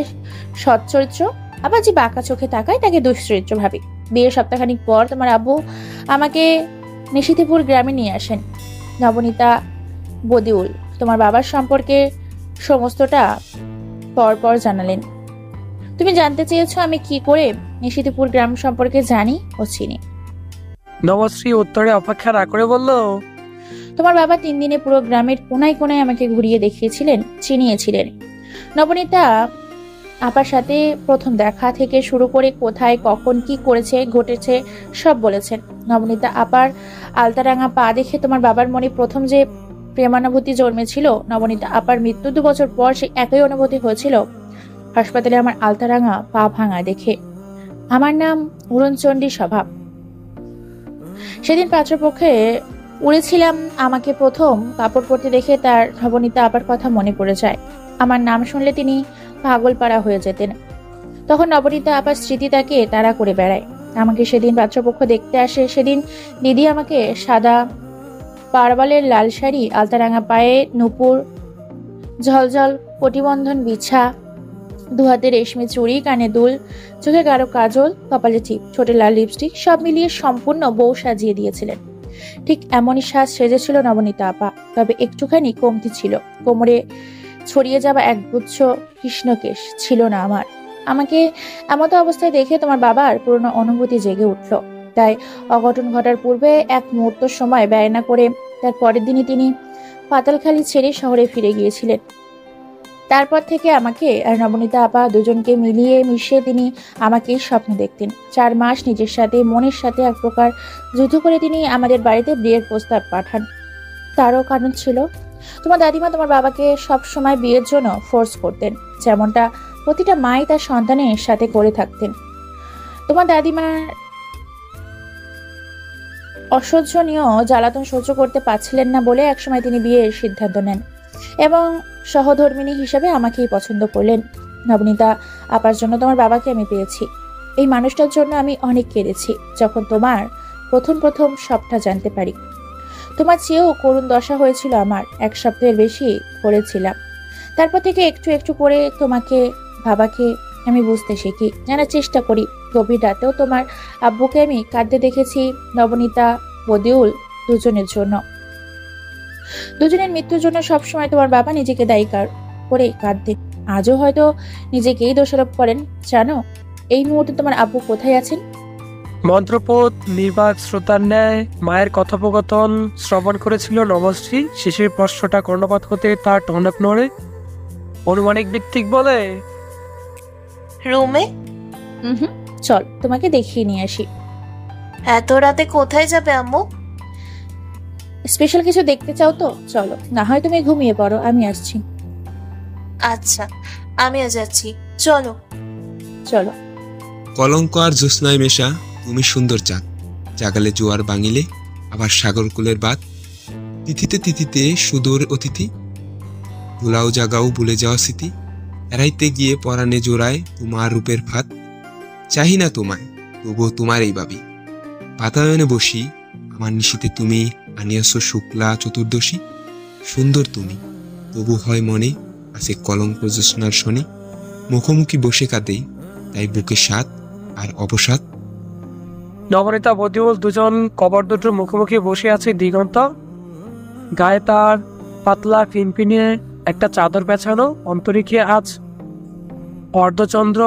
সচ্চরিত্র, আবার যে বাঁকা চোখে তাকায় তাকে দুশ্চরিত্র ভাবি। বিয়ের সপ্তাহখানিক পর তোমার আব্বু আমাকে নিশিতিপুর গ্রামে নিয়ে আসেন। নবনীতা, বদিউল তোমার বাবার সম্পর্কে সমস্তটা পরপর জানালেন। তুমি জানতে চেয়েছো আমি কি করে নিশিতিপুর গ্রাম সম্পর্কে জানি ও চিনি। নবশ্রী উত্তরে অপেক্ষা না করে বলল, তোমার বাবা 3 দিনে পুরো গ্রামের কোনায় কোনায় আমাকে ঘুরিয়ে দেখিয়েছিলেন, চিনিয়েছিলেন। নবনীতা আপার সাথে প্রথম দেখা থেকে শুরু করে কোথায় কখন কি করেছে ঘটেছে সব বলেছেন। নবনীতা আপার আলতারাঙা পা দেখে তোমার বাবার মনে প্রথম যে প্রেমানুভূতি জন্মেছিল, নবনীতা আপার মৃত্যু 2 বছর পর সে একই অনুভূতি হয়েছিল হাসপাতালে আমার আলতারাঙা পা ভাঙা দেখে। আমার নাম উড়নচণ্ডী স্বভাব। সেদিন পাত্রপক্ষে উড়েছিলাম, আমাকে প্রথম কাপড় পরতে দেখে তার নবনীতা আপার কথা মনে পড়ে যায়। আমার নাম শুনলে তিনি পাগলপাড়া হয়ে যেতেন। তখন নবনীতা আপার স্মৃতি তাকে তাড়া করে বেড়ায়। আমাকে সেদিন পাত্রপক্ষ দেখতে আসে। সেদিন দিদি আমাকে সাদা পারবালের লাল শাড়ি, আলতারাঙা পায়ে নুপুর, ঝলঝল কটিবন্ধন বিছা, 2 হাতে রেশমি চুড়ি, কানে দুল, চোখে গাঢ় কাজল, কপালে টিপ, ঠোঁটে লাল লিপস্টিক, সব মিলিয়ে সম্পূর্ণ বউ সাজিয়ে দিয়েছিলেন। ঠিক এমনই সাজ সেজেছিল নবনীতা আপা, তবে একটুখানি কমতি ছিল। কোমরে ছড়িয়ে যাওয়া একগুচ্ছ কৃষ্ণকেশ ছিল না আমার। আমাকে এমতো অবস্থায় দেখে তোমার বাবার পুরনো অনুভূতি জেগে উঠল। তাই অঘটন ঘটার পূর্বে এক মুহূর্ত সময় ব্যয় না করে তার পরের দিনই তিনি পাতালখালি ছেড়ে শহরে ফিরে গিয়েছিলেন। তারপর থেকে আমাকে আর নবনীতা আপা দুজনকে মিলিয়ে মিশিয়ে তিনি আমাকেই স্বপ্ন দেখতেন। 4 মাস নিজের সাথে মনের সাথে এক প্রকার যুদ্ধ করে তিনি আমাদের বাড়িতে বিয়ের প্রস্তাব পাঠান। তারও কারণ ছিল। তোমার দাদিমা তোমার বাবাকে সব সময় বিয়ের জন্য ফোর্স করতেন, যেমনটা প্রতিটা মাই তার সন্তানের সাথে করে থাকতেন। তোমার দাদিমার অসহ্যনীয় জ্বালাতন সহ্য করতে পারছিলেন না বলে একসময় তিনি বিয়ের সিদ্ধান্ত নেন এবং সহধর্মিণী হিসেবে আমাকেই পছন্দ করলেন। নবনীতা আপার জন্য তোমার বাবাকে আমি পেয়েছি। এই মানুষটার জন্য আমি অনেক কেঁদেছি যখন তোমার প্রথম সবটা জানতে পারি। তোমার চেয়েও করুণ দশা হয়েছিল আমার। 1 সপ্তাহের বেশি করেছিলাম। তারপর থেকে একটু একটু করে তোমাকে বাবাকে আমি বুঝতে শিখি, জানার চেষ্টা করি। গভীর রাতেও তোমার আব্বুকে আমি কাঁদতে দেখেছি নবনীতা, বদিউল দুজনের জন্য। দুজনের মৃত্যুর জন্য সবসময় তোমার বাবা নিজেকে দায়ী করে কাঁদতেন। আজও হয়তো নিজেকেই দোষারোপ করেন। জানো এই মুহূর্তে তোমার আব্বু কোথায় আছেন? মন্ত্রপদ নির্বাক শ্রোতার ন্যায় মায়ের কথোপকথন শ্রবণ করেছিল নবশ্রী। শিশির প্রশ্নটা কর্ণপাত হতে তার টনক নড়ে। অনুমানিক ভিত্তিক বলে, রুমে। হুম, চল তোমাকে দেখিয়ে নিয়ে আসি। এত রাতে কোথায় যাবে আম্মু? স্পেশাল কিছু দেখতে চাও তো চলো, না হয় তুমি ঘুমিয়ে পড়ো, আমি আসছি। আচ্ছা, আমিও যাচ্ছি, চলো। চলো। কলঙ্ক আর জ্যোৎস্নায় মেশা তুমি সুন্দর চাঁদ, জাগালে জোয়ার বাঙিলে আবার সাগরকুলের বাদ, তিথিতে তিথিতে সুদূর অতিথি, ভুলাও জাগাও ভুলে যাওয়া স্মৃতি, এড়াইতে গিয়ে পরাণে জোড়ায় তোমার রূপের ফাঁদ, চাহি না তোমায় তবুও তোমার এই ভাবি, বাতায়নে বসি আমার নিশীতে তুমি আনিয়াছ শুক্লা চতুর্দশী, সুন্দর তুমি তবু হয় মনে আছে কলঙ্ক জ্যোৎস্নার শনি, মুখোমুখি বসে কাঁদে তাই বুকে স্বাদ আর অবসাদ। নবনীতা বদিউল দুজন কবর দুটোর মুখোমুখি বসে আছে দিগন্ত, গায়ে তার পাতলা ফিনফিনিয়ে একটা চাদর পেছানো, অন্তরিক্ষে আজ অর্ধচন্দ্র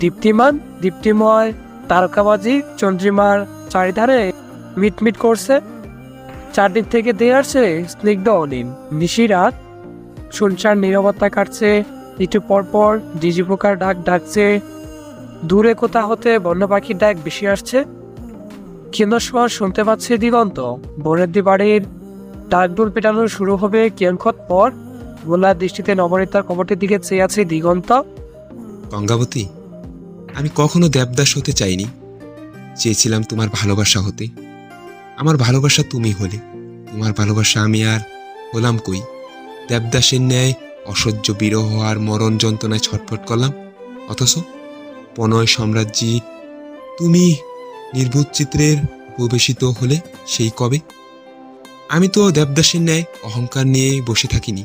দীপ্তিমান দীপ্তিময় তারকাবাজি চন্দ্রিমার চারিধারে মিটমিট করছে, চারদিক থেকে দিয়ে আসছে স্নিগ্ধ অনিল নিশিরাত, শুনশান নীরবতা কাটছে, একটু পরপর ঝিঝি পোকার ডাক ডাকছে, দূরে কোথা হতে বন্য পাখির ডাক বেশি আসছে, ক্ষীণস্বর শুনতে পাচ্ছে দিগন্ত, বনের বাড়ির ডাকডোল পেটানো শুরু হবে কিয়ৎক্ষণ পর, গোলার দৃষ্টিতে নবনীতার কবরটির দিকে চেয়ে আছে দিগন্ত। গঙ্গাবতী, আমি কখনো দেবদাস হতে চাইনি, চেয়েছিলাম তোমার ভালোবাসা হতে, আমার ভালোবাসা তুমি হলে, তোমার ভালোবাসা আমি আর হলাম কই, দেবদাসের ন্যায় অসহ্য বিরহ আর মরণ যন্ত্রণায় ছটফট করলাম, অথচ পনয় সাম্রাজ্যে তুমি নির্বোধ চিত্রের উপবেশিত হলে সেই কবে। আমি তো দেবদাসের ন্যায় অহংকার নিয়ে বসে থাকিনি,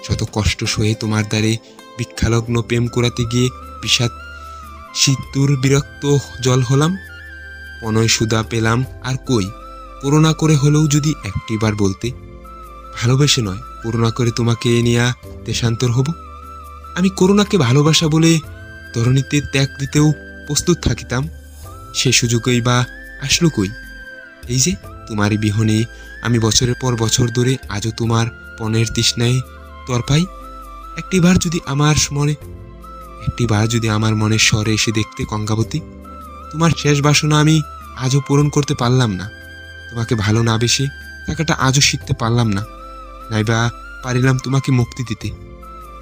শত কষ্ট সয়ে তোমার দ্বারে ভিক্ষালগ্ন প্রেম করাতে গিয়ে বিষাদ শীতুর বিরক্ত জল হলাম, পনয় সুধা পেলাম আর কই, করুণা করে হলেও যদি একটিবার বলতে, ভালোবেসে নয় করুণা করে তোমাকে নিয়ে দেশান্তর হব, আমি করুণাকে ভালোবাসা বলে ধরণীতে ত্যাগ দিতেও প্রস্তুত থাকিতাম, সে সুযোগই বা আসলো কই। এই যে তোমারই বিহনে আমি বছরের পর বছর ধরে আজও তোমার পনের তৃষ্ণায় তরপাই, একটিবার যদি আমার মনের স্বরে এসে দেখতে গঙ্গাবতী, তোমার শেষ বাসনা আমি আজও পূরণ করতে পারলাম না, তোমাকে ভালো না বেশি থাকাটা আজও শিখতে পারলাম না, নাইবা পারিলাম তোমাকে মুক্তি দিতে,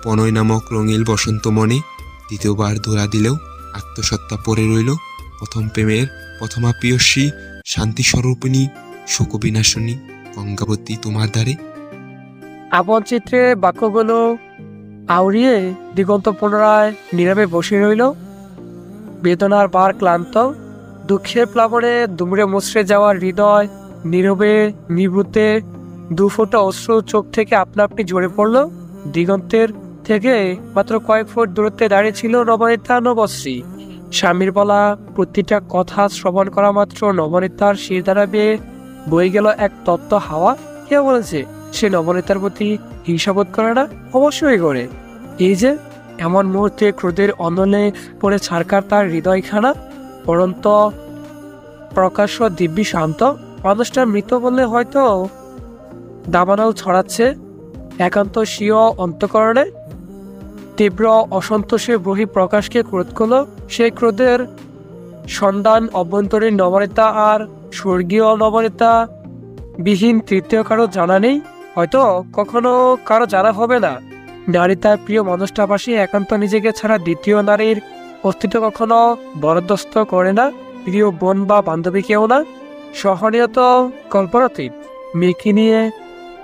পনয় নামক রঙিল বসন্ত মনে দ্বিতীয়বার ধরা দিলেও আত্মসত্তা পড়ে রইল প্রথম প্রেমের প্রথমা প্রিয়সী শান্তি স্বরূপিণী শোকবিনাশনী গঙ্গাবতী তোমার দ্বারে। আপন চিত্রে বাক্যগুলো আউড়িয়ে দিগন্ত পুনরায় নীরবে বসে রইল, বেদনার বার ক্লান্ত, দুঃখের প্লাবনে দুমড়ে মুচড়ে যাওয়ার হৃদয় নীরবে নিভৃতে দুফোঁটা অশ্রু চোখ থেকে আপনা আপনি ঝরে পড়ল। দিগন্তের থেকে মাত্র কয়েক ফুট দূরত্বে দাঁড়িয়ে ছিল নবনীতা নবশ্রী, স্বামীর বলা প্রতিটা কথা শ্রবণ করা মাত্র নবনীতার শির দ্বারা বেয়ে বয়ে গেল এক তত্ত্ব হাওয়া। কে বলেছে সে নবনীতার প্রতি হিংসাবোধ করে না? অবশ্যই করে। এই যে এমন মুহূর্তে ক্রোধের অনলে পড়ে ছাড়কার তার হৃদয়খানা, পরন্ত প্রকাশ্য দিব্যি শান্ত, মানুষটা মৃত বললে হয়তো দাবানল ছড়াচ্ছে একান্ত স্বীয় অন্তঃকরণে, তীব্র অসন্তোষের বহি প্রকাশকে ক্রোধ করল, সেই ক্রোধের সন্ধান অভ্যন্তরীণ নবনীতা আর স্বর্গীয় নবনীতা বিহীন তৃতীয় কারো জানা নেই, হয়তো কখনো কারো জানা হবে না। নারী তার প্রিয় মানুষটা পাশে একান্ত নিজেকে ছাড়া দ্বিতীয় নারীর অস্তিত্ব কখনো বরদাস্ত করে না, প্রিয় বোন বা বান্ধবীকেও না। সহনীয়ত কল্পনাতীত মেয়েকে নিয়ে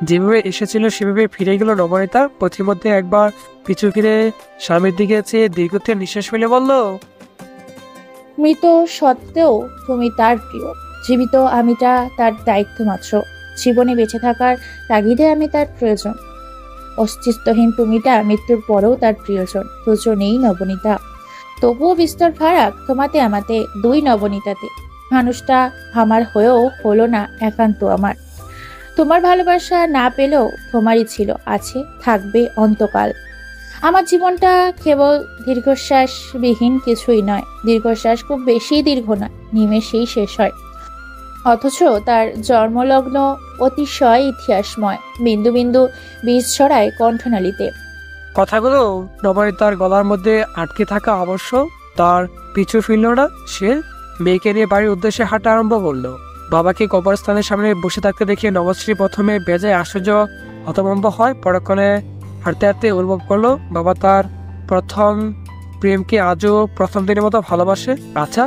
যেভাবে এসেছিল সেভাবে ফিরে গেল নবনীতা। পথিমধ্যে একবার পিছু ফিরে স্বামীর দিকে চেয়ে দীর্ঘতে নিঃশ্বাস ফেলে বলল, মৃত সত্ত্বেও তুমি তার প্রিয়, জীবিত আমিটা তার দায়িত্ব মাত্র, জীবনে বেঁচে থাকার তাগিদে আমি তার প্রয়োজন, অস্তিত্বহীন তুমিটা মৃত্যুর পরেও তার প্রিয়জন। তুচ্ছ নেই নবনীতা, তবুও বিস্তর ফারাক তোমাতে আমাতে, দুই নবনীতাতে। মানুষটা আমার হয়েও হলো না একান্ত আমার, তোমার ভালোবাসা না পেলেও তোমারই ছিল, আছে, থাকবে অন্তকাল। আমার জীবনটা কেবল দীর্ঘশ্বাস বিহীন কিছুই নয়, দীর্ঘশ্বাস খুব বেশি দীর্ঘ নয়, নিমেষেই শেষ হয়, অথচ তার জন্মলগ্ন অতিশয় ইতিহাসময়, বিন্দু বিন্দু বীজ ছড়ায় কণ্ঠনালীতে। কথাগুলো নবনীতার গলার মধ্যে আটকে থাকা অবশ্য তার পিছু ফিরল না। সে মেয়েকে নিয়ে বাড়ির উদ্দেশ্যে হাঁটা আরম্ভ করলো। বাবাকে কবরস্থানের সামনে বসে থাকতে দেখে নবশ্রী প্রথমে বেজায় আশ্চর্য হতভম্ব হয়। পরক্ষণে হাঁটতে হাঁটতে অনুভব করলো বাবা তার প্রথম প্রেমকে আজও প্রথম দিনের মতো ভালোবাসে। আচ্ছা,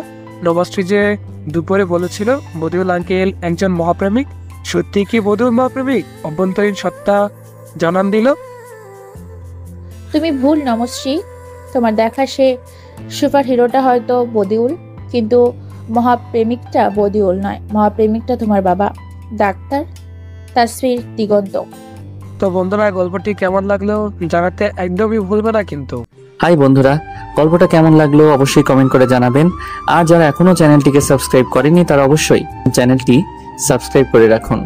নবশ্রী যে দুপুরে বলেছিল বদিউল আঙ্কেল একজন মহাপ্রেমিক, সত্যি কি বদিউল মহাপ্রেমিক? অভ্যন্তরীণ সত্তা জানান দিল। তুমি ভুল নমশ্রী, তোমার দেখা সে সুপার হিরোটা হয়তো বদিউল, কিন্তু মহাপ্রেমিকটা বদিউল নয়। মহাপ্রেমিকটা তোমার বাবা, ডাক্তার তাসফির দিগন্ত। তো বন্ধুরা, গল্পটি কেমন লাগলো জানাতে একদমই ভুলবে না কিন্তু। হাই বন্ধুরা, গল্পটা কেমন লাগলো অবশ্যই কমেন্ট করে জানাবেন। আর যারা এখনো চ্যানেলটিকে সাবস্ক্রাইব করেনি তারা অবশ্যই চ্যানেলটি সাবস্ক্রাইব করে রাখুন।